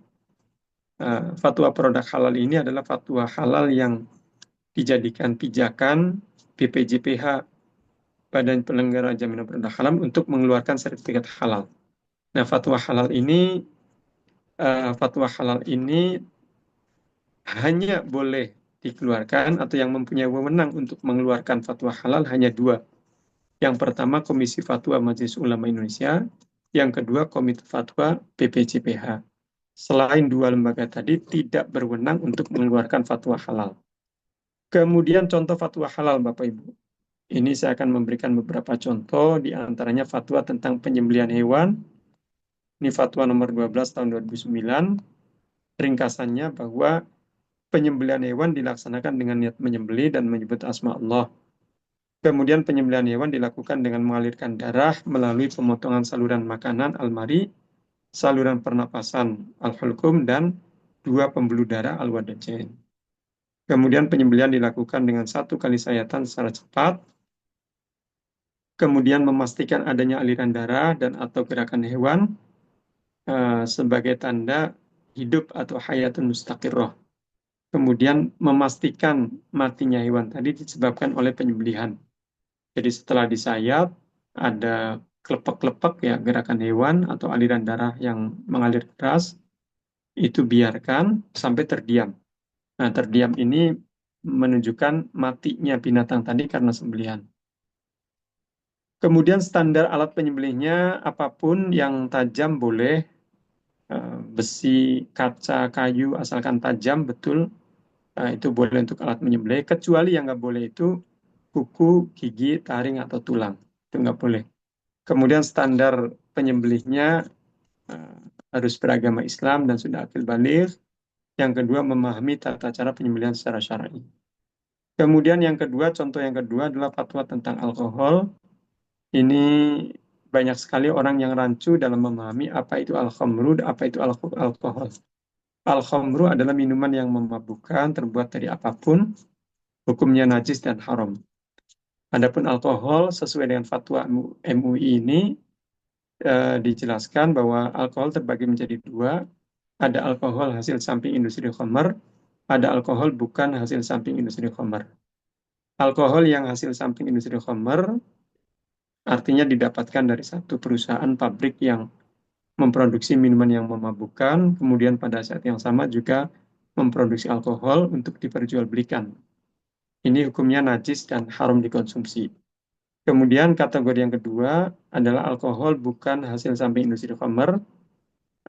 [SPEAKER 2] Fatwa produk halal ini adalah fatwa halal yang dijadikan pijakan BPJPH, Badan Penyelenggara Jaminan Produk Halal, untuk mengeluarkan sertifikat halal. Nah, fatwa halal ini hanya boleh dikeluarkan atau yang mempunyai wewenang untuk mengeluarkan fatwa halal hanya dua. Yang pertama Komisi Fatwa Majelis Ulama Indonesia, yang kedua Komite Fatwa BPJPH. Selain dua lembaga tadi tidak berwenang untuk mengeluarkan fatwa halal. Kemudian contoh fatwa halal Bapak Ibu. Ini saya akan memberikan beberapa contoh, di antaranya fatwa tentang penyembelihan hewan. Ini fatwa nomor 12 tahun 2009. Ringkasannya bahwa penyembelihan hewan dilaksanakan dengan niat menyembelih dan menyebut asma Allah. Kemudian penyembelihan hewan dilakukan dengan mengalirkan darah melalui pemotongan saluran makanan almari, saluran pernapasan al-hulqum, dan dua pembuluh darah al-wadajain. Kemudian penyembelihan dilakukan dengan satu kali sayatan secara cepat, kemudian memastikan adanya aliran darah dan atau gerakan hewan sebagai tanda hidup atau hayatun mustaqirroh. Kemudian memastikan matinya hewan tadi disebabkan oleh penyembelihan. Jadi setelah disayat, ada klepek-klepek ya, gerakan hewan atau aliran darah yang mengalir deras, itu biarkan sampai terdiam. Nah, terdiam ini menunjukkan matinya binatang tadi karena sembelihan. Kemudian standar alat penyembelihnya, apapun yang tajam boleh, besi, kaca, kayu, asalkan tajam betul, itu boleh untuk alat menyembelih. Kecuali yang nggak boleh itu kuku, gigi, taring, atau tulang. Itu nggak boleh. Kemudian standar penyembelihnya eh, harus beragama Islam dan sudah akil baligh. Yang kedua, memahami tata cara penyembelihan secara syar'i. Kemudian yang kedua, contoh yang kedua adalah fatwa tentang alkohol. Ini banyak sekali orang yang rancu dalam memahami apa itu al-khamru, apa itu alkohol. Al-khamru adalah minuman yang memabukkan, terbuat dari apapun, hukumnya najis dan haram. Adapun alkohol, sesuai dengan fatwa MUI ini, dijelaskan bahwa alkohol terbagi menjadi dua. Ada alkohol hasil samping industri khamar, ada alkohol bukan hasil samping industri khamar. Alkohol yang hasil samping industri khamar artinya didapatkan dari satu perusahaan pabrik yang memproduksi minuman yang memabukkan, kemudian pada saat yang sama juga memproduksi alkohol untuk diperjualbelikan. Ini hukumnya najis dan haram dikonsumsi. Kemudian kategori yang kedua adalah alkohol bukan hasil samping industri khamar,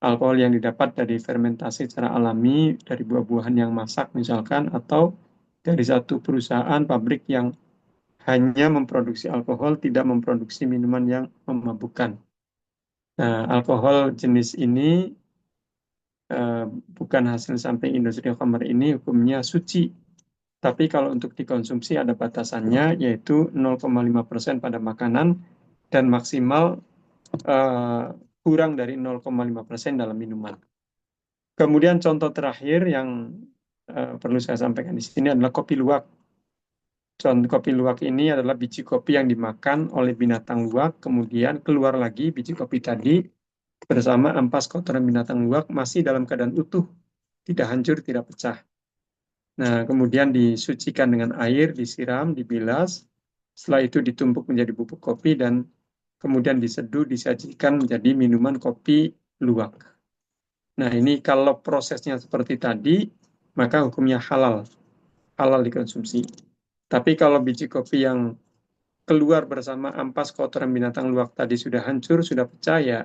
[SPEAKER 2] alkohol yang didapat dari fermentasi secara alami dari buah-buahan yang masak misalkan, atau dari satu perusahaan pabrik yang hanya memproduksi alkohol, tidak memproduksi minuman yang memabukkan. Nah, alkohol jenis ini eh, bukan hasil samping industri khamar ini hukumnya suci. Tapi kalau untuk dikonsumsi ada batasannya, yaitu 0,5% pada makanan dan maksimal eh, kurang dari 0,5% dalam minuman. Kemudian contoh terakhir yang perlu saya sampaikan di sini adalah kopi luwak. Contoh kopi luwak ini adalah biji kopi yang dimakan oleh binatang luwak, kemudian keluar lagi biji kopi tadi bersama ampas kotoran binatang luwak masih dalam keadaan utuh, tidak hancur, tidak pecah. Nah, kemudian disucikan dengan air, disiram, dibilas, setelah itu ditumbuk menjadi bubuk kopi dan kemudian diseduh, disajikan menjadi minuman kopi luwak. Nah, ini kalau prosesnya seperti tadi, maka hukumnya halal, halal dikonsumsi. Tapi kalau biji kopi yang keluar bersama ampas kotoran binatang luwak tadi sudah hancur, sudah pecah, ya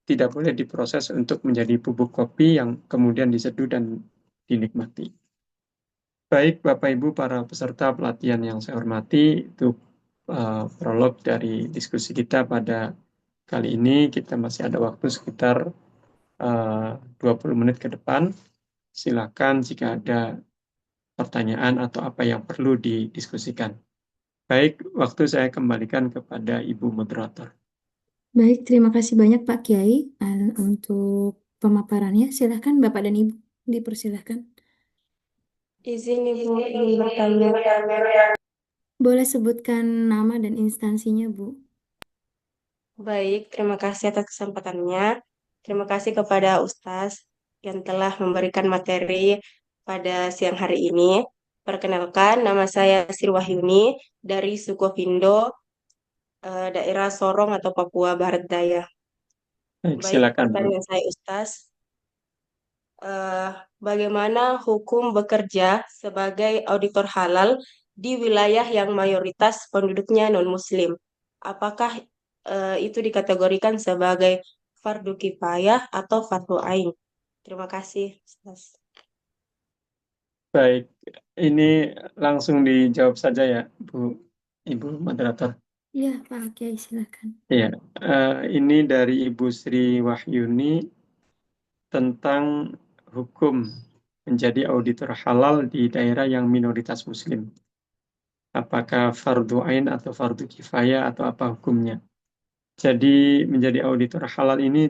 [SPEAKER 2] tidak boleh diproses untuk menjadi bubuk kopi yang kemudian diseduh dan dinikmati. Baik Bapak Ibu para peserta pelatihan yang saya hormati, itu prolog dari diskusi kita pada kali ini. Kita masih ada waktu sekitar 20 menit ke depan. Silakan jika ada pertanyaan atau apa yang perlu didiskusikan. Baik, waktu saya kembalikan kepada Ibu Moderator.
[SPEAKER 1] Baik, terima kasih banyak Pak Kiai untuk pemaparannya. Silahkan Bapak dan Ibu, dipersilahkan.
[SPEAKER 3] Izin Ibu ingin bertanya.
[SPEAKER 1] Boleh sebutkan nama dan instansinya, Bu.
[SPEAKER 3] Baik, terima kasih atas kesempatannya. Terima kasih kepada Ustaz yang telah memberikan materi pada siang hari ini. Perkenalkan, nama saya Sri Wahyuni dari Sukovindo, daerah Sorong atau Papua Barat Daya.
[SPEAKER 2] Baik,
[SPEAKER 3] Baik,
[SPEAKER 2] silakan Bu.
[SPEAKER 3] pertanyaan saya Ustaz, eh, bagaimana hukum bekerja sebagai auditor halal di wilayah yang mayoritas penduduknya non-Muslim? Apakah itu dikategorikan sebagai fardu kifayah atau fardu ain? Terima kasih, Ustaz.
[SPEAKER 2] Baik, ini langsung dijawab saja ya, Bu, Ibu Moderator.
[SPEAKER 1] Iya, Pak Kiai, silakan.
[SPEAKER 2] Ya, ini dari Ibu Sri Wahyuni tentang hukum menjadi auditor halal di daerah yang minoritas Muslim. Apakah fardu ain atau fardu kifayah atau apa hukumnya? Jadi menjadi auditor halal ini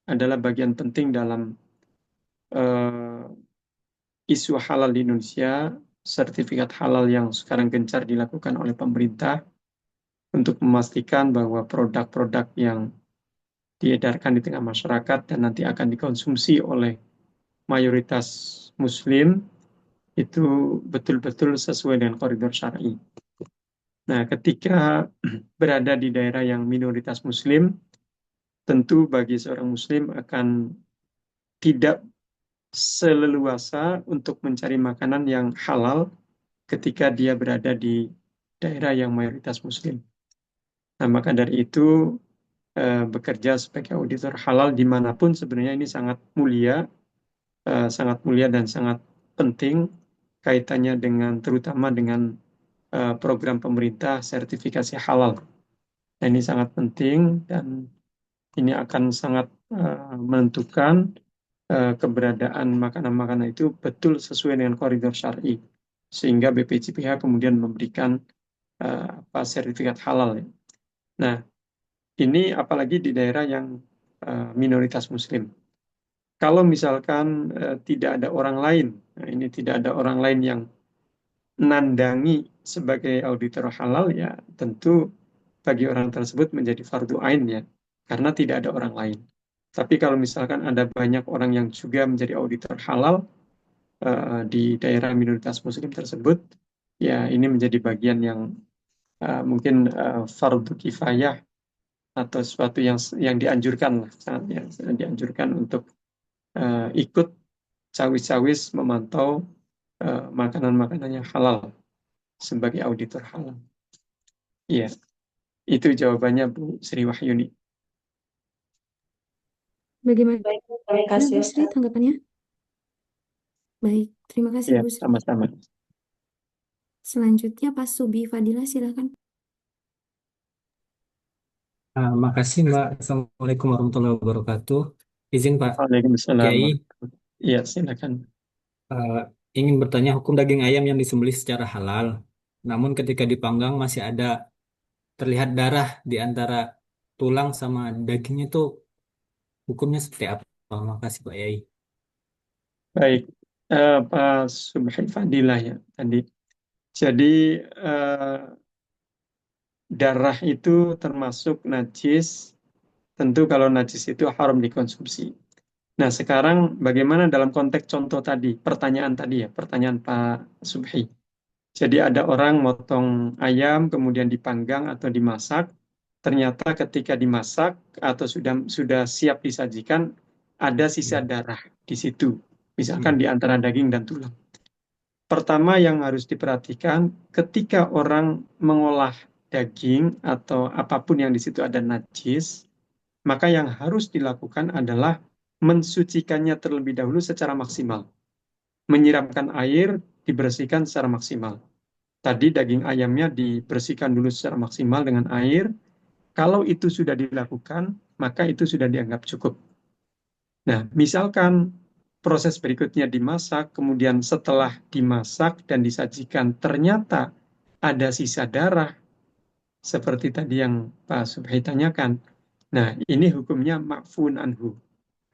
[SPEAKER 2] adalah bagian penting dalam eh, isu halal di Indonesia, sertifikat halal yang sekarang gencar dilakukan oleh pemerintah untuk memastikan bahwa produk-produk yang diedarkan di tengah masyarakat dan nanti akan dikonsumsi oleh mayoritas Muslim itu betul-betul sesuai dengan koridor syar'i. Nah, ketika berada di daerah yang minoritas Muslim, tentu bagi seorang Muslim akan tidak seleluasa untuk mencari makanan yang halal ketika dia berada di daerah yang mayoritas Muslim. Nah, maka dari itu bekerja sebagai auditor halal dimanapun sebenarnya ini sangat mulia dan sangat penting kaitannya dengan terutama dengan program pemerintah sertifikasi halal. Nah, ini sangat penting dan ini akan sangat menentukan keberadaan makanan-makanan itu betul sesuai dengan koridor syar'i sehingga BPJPH kemudian memberikan sertifikat halal. Ya. Nah, ini apalagi di daerah yang minoritas Muslim. Kalau misalkan tidak ada orang lain, nah ini tidak ada orang lain yang nandangi sebagai auditor halal, ya tentu bagi orang tersebut menjadi fardu ain ya, karena tidak ada orang lain. Tapi kalau misalkan ada banyak orang yang juga menjadi auditor halal di daerah minoritas Muslim tersebut, ya ini menjadi bagian yang mungkin fardu kifayah atau sesuatu yang dianjurkan lah, yang dianjurkan untuk ikut cawis-cawis memantau makanan-makanan yang halal sebagai auditor halal. Iya, itu jawabannya Bu Sri Wahyuni.
[SPEAKER 1] Bagaimana
[SPEAKER 3] Baik, terima kasih,
[SPEAKER 1] Bu Sri
[SPEAKER 3] Ustaz.
[SPEAKER 1] tanggapannya? Baik, terima kasih
[SPEAKER 2] Ya,
[SPEAKER 1] Bu Sri.
[SPEAKER 2] sama-sama.
[SPEAKER 1] Selanjutnya Pak Subi Fadila, silakan.
[SPEAKER 4] Makasih Mbak. Assalamualaikum warahmatullahi wabarakatuh. Izin Pak
[SPEAKER 2] Waalaikumsalam.
[SPEAKER 4] Kiai,
[SPEAKER 2] Iya, silakan.
[SPEAKER 4] eh, ingin bertanya hukum daging ayam yang disembelih secara halal. Namun ketika dipanggang masih ada terlihat darah di antara tulang sama dagingnya itu hukumnya seperti apa? Makasih Pak Yai.
[SPEAKER 2] Baik, Pak Subhi Fadilah ya tadi. Jadi eh, darah itu termasuk najis. Tentu kalau najis itu haram dikonsumsi. Nah, sekarang bagaimana dalam konteks contoh tadi, pertanyaan tadi ya, pertanyaan Pak Subhi. Jadi ada orang motong ayam kemudian dipanggang atau dimasak. Ternyata ketika dimasak atau sudah siap disajikan ada sisa
[SPEAKER 4] Hmm.
[SPEAKER 2] darah di situ. Misalkan
[SPEAKER 4] Hmm.
[SPEAKER 2] di antara daging dan tulang. Pertama yang harus diperhatikan ketika orang mengolah daging atau apapun yang di situ ada najis, maka yang harus dilakukan adalah mensucikannya terlebih dahulu secara maksimal. Menyiramkan air, dibersihkan secara maksimal. Tadi daging ayamnya dibersihkan dulu secara maksimal dengan air. Kalau itu sudah dilakukan, maka itu sudah dianggap cukup. Nah, misalkan proses berikutnya dimasak, kemudian setelah dimasak dan disajikan, ternyata ada sisa darah, seperti tadi yang Pak Subhi tanyakan. Nah, ini hukumnya ma'fun anhu.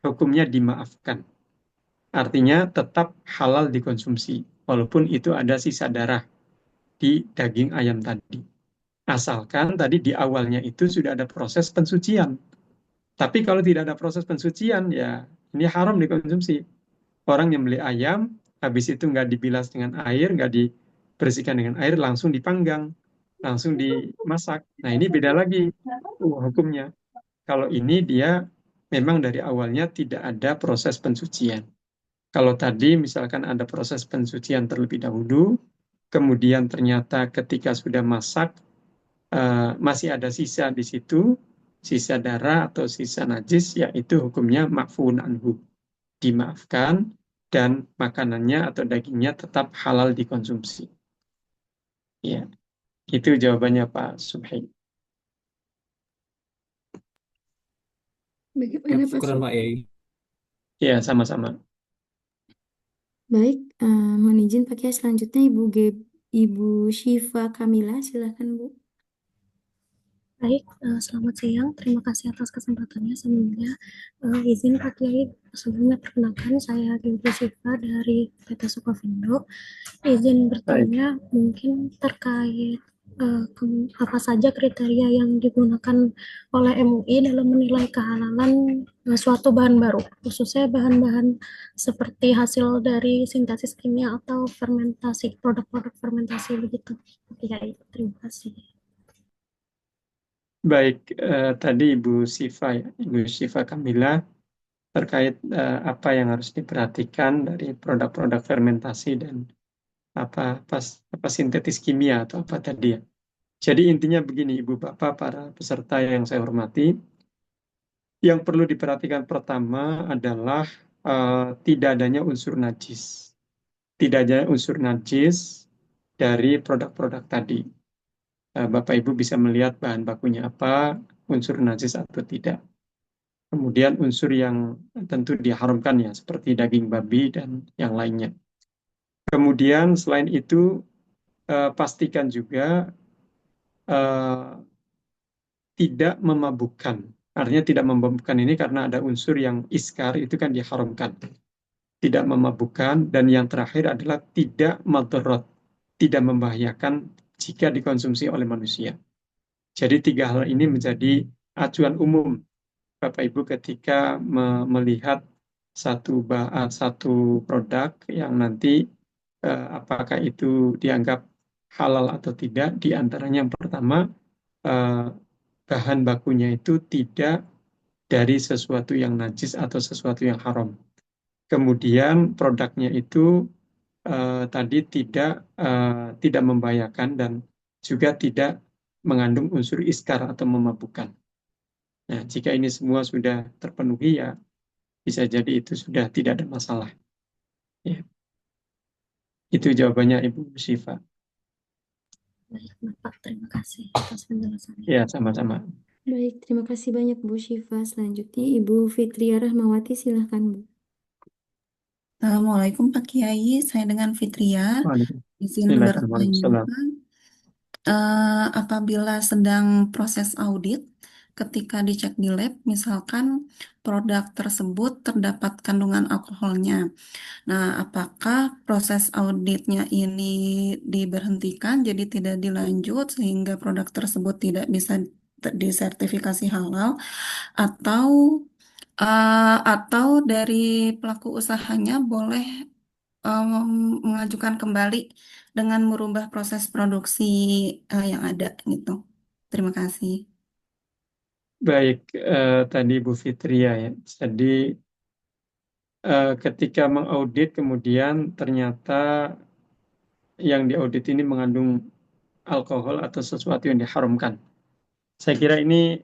[SPEAKER 2] Hukumnya dimaafkan. Artinya tetap halal dikonsumsi, walaupun itu ada sisa darah di daging ayam tadi. Asalkan tadi di awalnya itu sudah ada proses pensucian. Tapi kalau tidak ada proses pensucian, ya ini haram dikonsumsi. Orang yang beli ayam, habis itu nggak dibilas dengan air, nggak dibersihkan dengan air, langsung dipanggang, langsung dimasak. Nah ini beda lagi hukumnya. Kalau ini dia memang dari awalnya tidak ada proses pensucian. Kalau tadi misalkan ada proses pensucian terlebih dahulu, kemudian ternyata ketika sudah masak, masih ada sisa di situ, sisa darah atau sisa najis, yaitu hukumnya ma'fun anhu, dimaafkan, dan makanannya atau dagingnya tetap halal dikonsumsi. Ya, itu jawabannya Pak Subhi.
[SPEAKER 1] Bagaimana Pak
[SPEAKER 4] Syukuran Pak Yai.
[SPEAKER 2] Ya, sama-sama.
[SPEAKER 1] Baik, mohon izin Pak Kiai, selanjutnya Ibu Syifa Kamila, silakan Bu.
[SPEAKER 5] Baik, selamat siang. Terima kasih atas kesempatannya. Sebelumnya, izin Pak Kiai, sebelumnya perkenalkan saya Ibu Syifa dari PT Sukovindo. Izin
[SPEAKER 2] Baik.
[SPEAKER 5] bertanya mungkin terkait apa saja kriteria yang digunakan oleh MUI dalam menilai kehalalan suatu bahan baru, khususnya bahan-bahan seperti hasil dari sintesis kimia atau fermentasi, produk-produk fermentasi begitu. Oke, terima kasih.
[SPEAKER 2] Baik, tadi Ibu Syifa, ya, Ibu Syifa Kamila, terkait apa yang harus diperhatikan dari produk-produk fermentasi dan apa sintetis kimia atau apa tadi ya. Jadi intinya begini, Ibu Bapak, para peserta yang saya hormati, yang perlu diperhatikan pertama adalah tidak adanya unsur najis. Tidak adanya unsur najis dari produk-produk tadi. Bapak Ibu bisa melihat bahan bakunya apa, unsur najis atau tidak. Kemudian unsur yang tentu diharamkan ya, seperti daging babi dan yang lainnya. Kemudian selain itu, pastikan juga tidak memabukkan. Artinya tidak memabukkan ini karena ada unsur yang iskar, itu kan diharamkan. Tidak memabukkan, dan yang terakhir adalah tidak madorot, tidak membahayakan jika dikonsumsi oleh manusia. Jadi tiga hal ini menjadi acuan umum Bapak Ibu ketika melihat satu produk yang nanti apakah itu dianggap halal atau tidak. Di antaranya yang pertama, bahan bakunya itu tidak dari sesuatu yang najis atau sesuatu yang haram. Kemudian produknya itu tadi tidak membahayakan dan juga tidak mengandung unsur iskar atau memabukkan. Nah, jika ini semua sudah terpenuhi, ya bisa jadi itu sudah tidak ada masalah. Ya. Itu jawabannya Ibu Syifa.
[SPEAKER 5] Baik, Bapak, terima kasih atas penjelasannya.
[SPEAKER 2] Ya, sama-sama.
[SPEAKER 1] Baik, terima kasih banyak Bu Syifa. Selanjutnya Ibu Fitria Rahmawati, silahkan Bu.
[SPEAKER 6] Assalamualaikum Pak Kiai, saya dengan Fitria. Izin
[SPEAKER 2] Silakan,
[SPEAKER 6] bertanya,
[SPEAKER 2] Waalaikumsalam.
[SPEAKER 6] apabila sedang proses audit, ketika dicek di lab, misalkan produk tersebut terdapat kandungan alkoholnya. Nah, apakah proses auditnya ini diberhentikan, jadi tidak dilanjut sehingga produk tersebut tidak bisa disertifikasi halal, atau atau dari pelaku usahanya boleh mengajukan kembali dengan merubah proses produksi yang ada gitu. Terima kasih.
[SPEAKER 2] Baik, tadi Bu Fitria ya. Jadi ketika mengaudit kemudian ternyata yang diaudit ini mengandung alkohol atau sesuatu yang diharamkan. Saya kira ini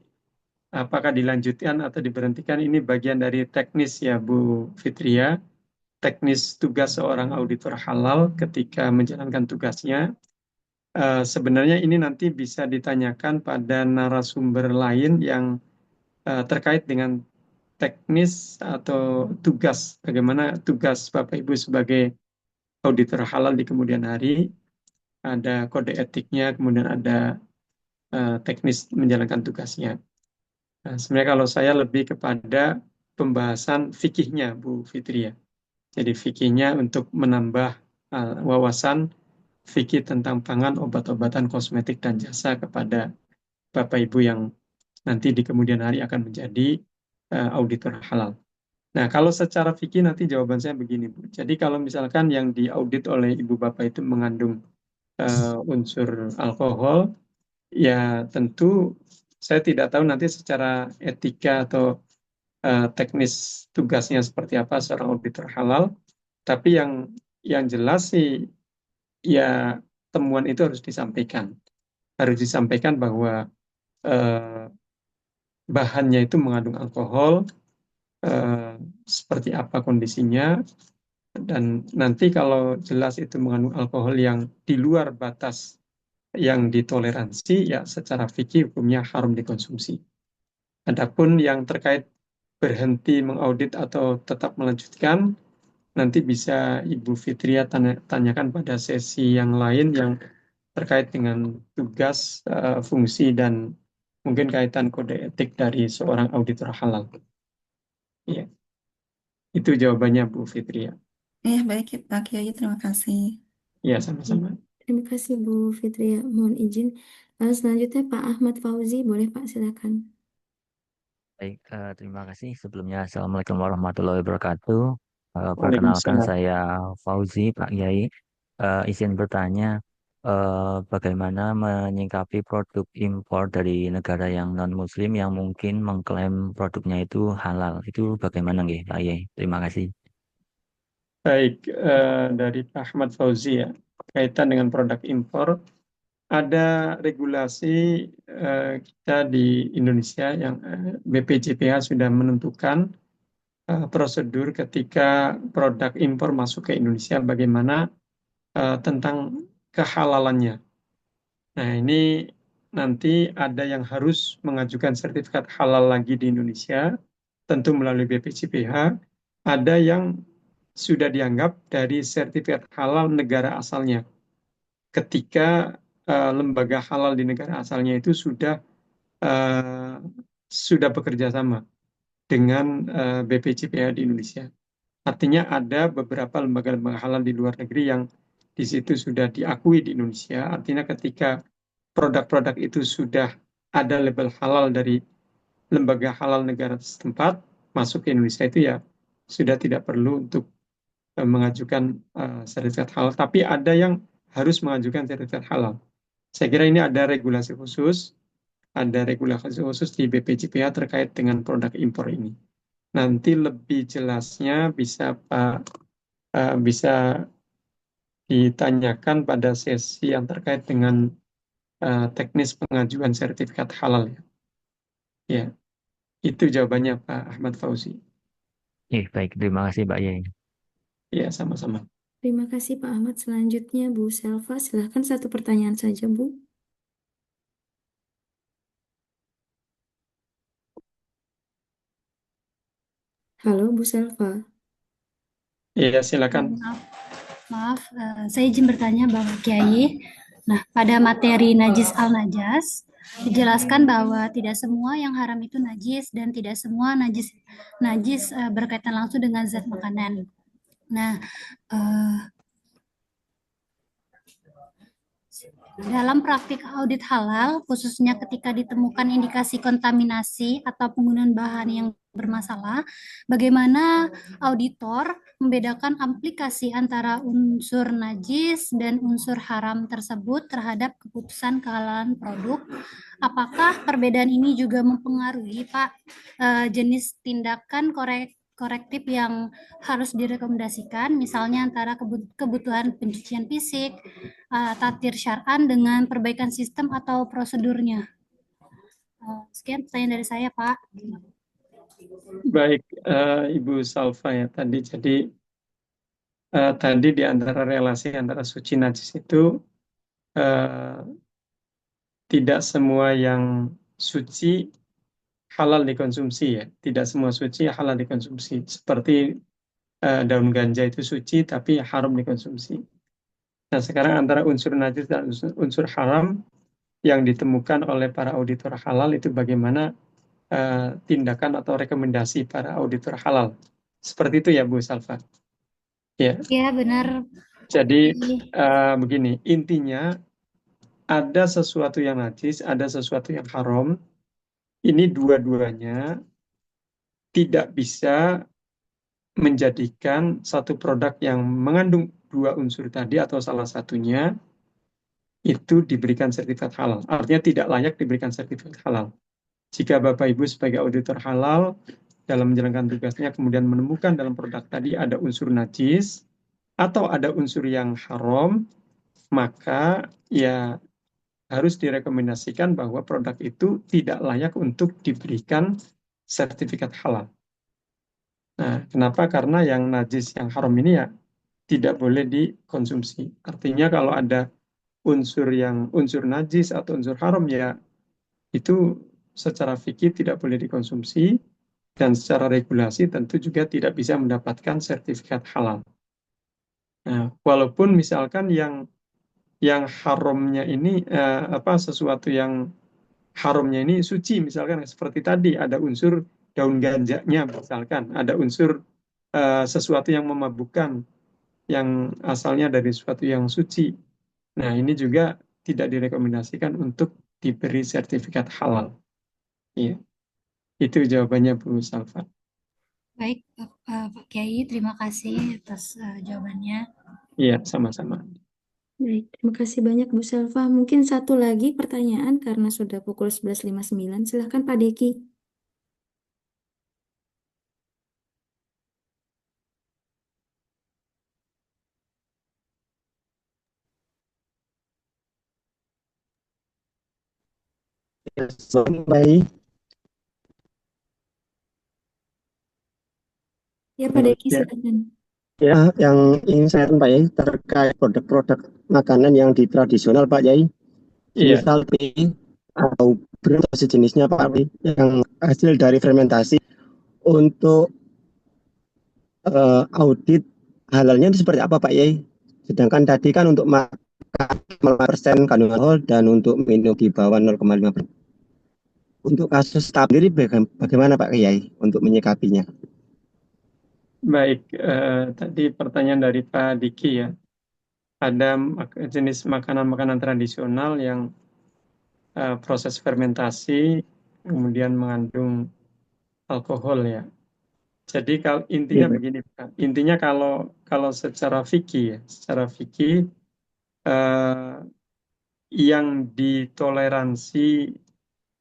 [SPEAKER 2] apakah dilanjutkan atau diberhentikan ini bagian dari teknis ya Bu Fitria, teknis tugas seorang auditor halal ketika menjalankan tugasnya. Sebenarnya ini nanti bisa ditanyakan pada narasumber lain yang terkait dengan teknis atau tugas, bagaimana tugas Bapak Ibu sebagai auditor halal di kemudian hari, ada kode etiknya, kemudian ada teknis menjalankan tugasnya. Nah, sebenarnya kalau saya lebih kepada pembahasan fikihnya Bu Fitria. Jadi fikihnya untuk menambah wawasan fikih tentang pangan, obat-obatan, kosmetik, dan jasa kepada Bapak Ibu yang nanti di kemudian hari akan menjadi auditor halal. Nah, kalau secara fikih nanti jawaban saya begini, Bu. Jadi kalau misalkan yang diaudit oleh Ibu Bapak itu mengandung unsur alkohol, ya tentu saya tidak tahu nanti secara etika atau teknis tugasnya seperti apa seorang auditor halal, tapi yang jelas sih ya temuan itu harus disampaikan bahwa bahannya itu mengandung alkohol, seperti apa kondisinya, dan nanti kalau jelas itu mengandung alkohol yang di luar batas yang ditoleransi, ya secara fikih hukumnya haram dikonsumsi. Adapun yang terkait berhenti mengaudit atau tetap melanjutkan, nanti bisa Ibu Fitria tanyakan pada sesi yang lain yang terkait dengan tugas, fungsi, dan mungkin kaitan kode etik dari seorang auditor halal. Ya, itu jawabannya Bu Fitria.
[SPEAKER 6] Baik Pak Kiai, terima kasih.
[SPEAKER 2] Ya, sama-sama.
[SPEAKER 1] Terima kasih Bu Fitria. Mohon izin. Selanjutnya Pak Ahmad Fauzi, boleh Pak silakan.
[SPEAKER 7] Baik, terima kasih. Sebelumnya, Assalamualaikum warahmatullahi wabarakatuh. Perkenalkan,
[SPEAKER 2] Waalaikumsalam.
[SPEAKER 7] saya Fauzi, Pak Yai. Izin bertanya, bagaimana menyikapi produk impor dari negara yang non-Muslim yang mungkin mengklaim produknya itu halal? Itu bagaimana, nggih, Pak Yai? Terima kasih.
[SPEAKER 2] Baik, dari Pak Ahmad Fauzi ya, kaitan dengan produk impor, ada regulasi kita di Indonesia yang BPJPH sudah menentukan prosedur ketika produk impor masuk ke Indonesia, bagaimana tentang kehalalannya. Nah, ini nanti ada yang harus mengajukan sertifikat halal lagi di Indonesia, tentu melalui BPJPH, ada yang sudah dianggap dari sertifikat halal negara asalnya. Ketika lembaga halal di negara asalnya itu sudah bekerja sama dengan BPJPH di Indonesia. Artinya ada beberapa lembaga-lembaga halal di luar negeri yang di situ sudah diakui di Indonesia. Artinya ketika produk-produk itu sudah ada label halal dari lembaga halal negara setempat masuk ke Indonesia, itu ya sudah tidak perlu untuk mengajukan sertifikat halal. Tapi ada yang harus mengajukan sertifikat halal. Saya kira ini ada regulasi khusus di BPJPH terkait dengan produk impor ini. Nanti lebih jelasnya bisa ditanyakan pada sesi yang terkait dengan teknis pengajuan sertifikat halal ya. Ya, itu jawabannya Pak Ahmad Fauzi.
[SPEAKER 7] Baik, terima kasih, Pak Yai.
[SPEAKER 2] Ya, sama-sama.
[SPEAKER 1] Terima kasih Pak Ahmad. Selanjutnya Bu Selva, silahkan satu pertanyaan saja Bu. Halo Bu Selva.
[SPEAKER 2] Iya, silakan.
[SPEAKER 5] Maaf, saya izin bertanya Bang Kiai. Nah, pada materi najis al-najas dijelaskan bahwa tidak semua yang haram itu najis dan tidak semua najis berkaitan langsung dengan zat makanan. Nah, dalam praktik audit halal, khususnya ketika ditemukan indikasi kontaminasi atau penggunaan bahan yang bermasalah, bagaimana auditor membedakan aplikasi antara unsur najis dan unsur haram tersebut terhadap keputusan kehalalan produk? Apakah perbedaan ini juga mempengaruhi, Pak, jenis tindakan korektif yang harus direkomendasikan, misalnya antara kebutuhan pencucian fisik, tatir syar'an dengan perbaikan sistem atau prosedurnya. Sekian pertanyaan dari saya, Pak.
[SPEAKER 2] Baik, Ibu Salva ya tadi. Jadi tadi di antara relasi antara suci najis itu eh, tidak semua yang suci halal dikonsumsi ya. Tidak semua suci halal dikonsumsi. Seperti daun ganja itu suci tapi haram dikonsumsi. Nah, sekarang antara unsur najis dan unsur haram yang ditemukan oleh para auditor halal itu bagaimana tindakan atau rekomendasi para auditor halal. Seperti itu ya Bu Salva. Ya,
[SPEAKER 5] Ya, benar.
[SPEAKER 2] jadi begini, intinya ada sesuatu yang najis, ada sesuatu yang haram. Ini dua-duanya tidak bisa menjadikan satu produk yang mengandung dua unsur tadi atau salah satunya itu diberikan sertifikat halal. Artinya tidak layak diberikan sertifikat halal. Jika Bapak Ibu sebagai auditor halal dalam menjalankan tugasnya kemudian menemukan dalam produk tadi ada unsur najis atau ada unsur yang haram, maka ya harus direkomendasikan bahwa produk itu tidak layak untuk diberikan sertifikat halal. Nah, kenapa? Karena yang najis, yang haram ini ya tidak boleh dikonsumsi. Artinya kalau ada unsur najis atau unsur haram ya itu secara fikih tidak boleh dikonsumsi dan secara regulasi tentu juga tidak bisa mendapatkan sertifikat halal. Nah, walaupun misalkan yang haramnya ini sesuatu yang haramnya ini suci, misalkan seperti tadi ada unsur daun ganjanya, misalkan ada unsur sesuatu yang memabukkan yang asalnya dari sesuatu yang suci. Nah, ini juga tidak direkomendasikan untuk diberi sertifikat halal. Iya, itu jawabannya Bu Salva.
[SPEAKER 5] Baik, Pak Kiai, terima kasih atas jawabannya.
[SPEAKER 2] Iya, sama-sama.
[SPEAKER 1] Baik, terima kasih banyak Bu Selva. Mungkin satu lagi pertanyaan karena sudah pukul 11.59. Silahkan Pak Deki.
[SPEAKER 8] Baik,
[SPEAKER 1] Ya Pak Deki,
[SPEAKER 2] Ya,
[SPEAKER 1] silakan.
[SPEAKER 8] ya, yang ingin saya Pak Yai terkait produk-produk makanan yang di tradisional Pak Yai,
[SPEAKER 2] iya.
[SPEAKER 8] semisal atau brand atau sejenisnya Pak Yai, yang hasil dari fermentasi untuk audit halalnya itu seperti apa Pak Yai? Sedangkan tadi kan untuk makan 5% kandungan alkohol dan untuk minum di bawah 0,5%. Untuk kasus sendiri bagaimana Pak Yai untuk menyikapinya?
[SPEAKER 2] Baik, tadi pertanyaan dari Pak Diki ya. Ada jenis makanan-makanan tradisional yang proses fermentasi kemudian mengandung alkohol ya. Jadi kalau intinya
[SPEAKER 8] Iya, Pak.
[SPEAKER 2] begini Pak. Intinya kalau secara fikih ya, secara fikih eh, yang ditoleransi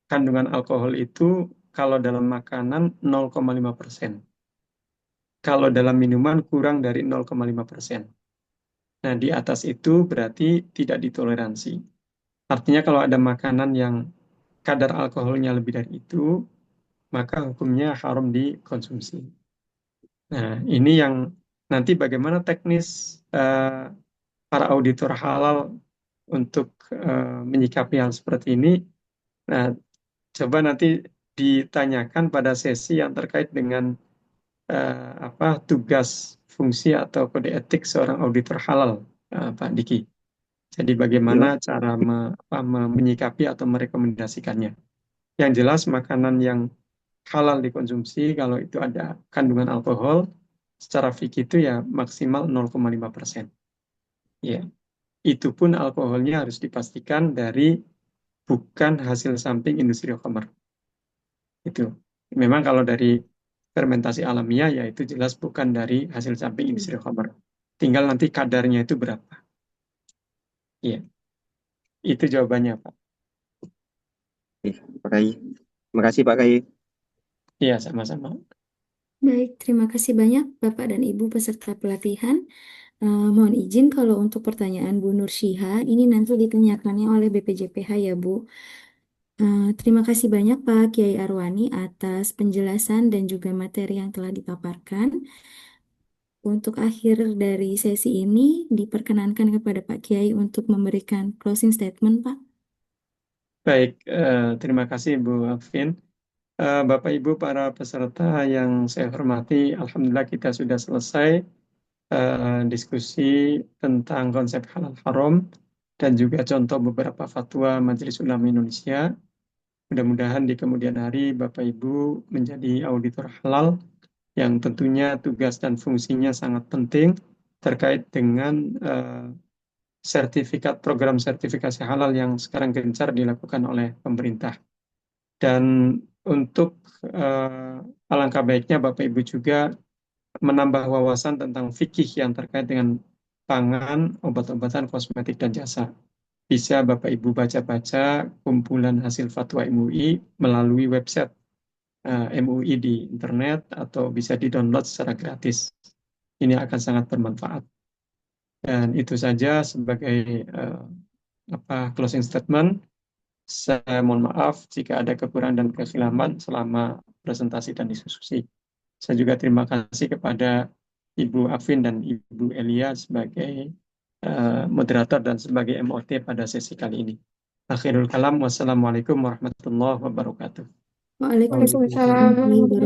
[SPEAKER 2] kandungan alkohol itu kalau dalam makanan 0,5%. Kalau dalam minuman kurang dari 0,5%. Nah, di atas itu berarti tidak ditoleransi. Artinya kalau ada makanan yang kadar alkoholnya lebih dari itu, maka hukumnya haram dikonsumsi. Nah, ini yang nanti bagaimana teknis para auditor halal untuk menyikapi hal seperti ini. Nah, coba nanti ditanyakan pada sesi yang terkait dengan tugas, fungsi atau kode etik seorang auditor halal, Pak Diki. Jadi bagaimana
[SPEAKER 8] Ya,
[SPEAKER 2] cara menyikapi atau merekomendasikannya. Yang jelas makanan yang halal dikonsumsi kalau itu ada kandungan alkohol, secara fikih itu ya maksimal 0,5%. Ya, itu pun alkoholnya harus dipastikan dari bukan hasil samping industri khamr. Itu. Memang kalau dari fermentasi alamiah ya itu jelas bukan dari hasil samping industri khamr. Tinggal nanti kadarnya itu berapa. Iya, itu jawabannya, Pak.
[SPEAKER 8] Pak Yai. Terima kasih Pak Yai.
[SPEAKER 2] Iya, sama-sama.
[SPEAKER 1] Baik, terima kasih banyak Bapak dan Ibu peserta pelatihan. Mohon izin kalau untuk pertanyaan Bu Nursyiha ini nanti ditanyakannya oleh BPJPH ya Bu. Terima kasih banyak Pak Kiai Arwani atas penjelasan dan juga materi yang telah dipaparkan. Untuk akhir dari sesi ini diperkenankan kepada Pak Kiai untuk memberikan closing statement Pak.
[SPEAKER 2] Baik, terima kasih Bu Alvin. Bapak Ibu para peserta yang saya hormati, Alhamdulillah kita sudah selesai diskusi tentang konsep halal haram dan juga contoh beberapa fatwa Majelis Ulama Indonesia. Mudah-mudahan di kemudian hari Bapak Ibu menjadi auditor halal yang tentunya tugas dan fungsinya sangat penting terkait dengan program sertifikasi halal yang sekarang gencar dilakukan oleh pemerintah. Dan untuk alangkah baiknya Bapak Ibu juga menambah wawasan tentang fikih yang terkait dengan pangan, obat-obatan, kosmetik, dan jasa. Bisa Bapak Ibu baca-baca kumpulan hasil fatwa MUI melalui website MUI di internet atau bisa di-download secara gratis. Ini akan sangat bermanfaat. Dan itu saja sebagai closing statement. Saya mohon maaf jika ada kekurangan dan kekhilafan selama presentasi dan diskusi. Saya juga terima kasih kepada Ibu Afin dan Ibu Elia sebagai moderator dan sebagai MOT pada sesi kali ini. Akhirul kalam, wassalamualaikum warahmatullahi wabarakatuh.
[SPEAKER 1] Waalaikumsalam warahmatullahi wabarakatuh.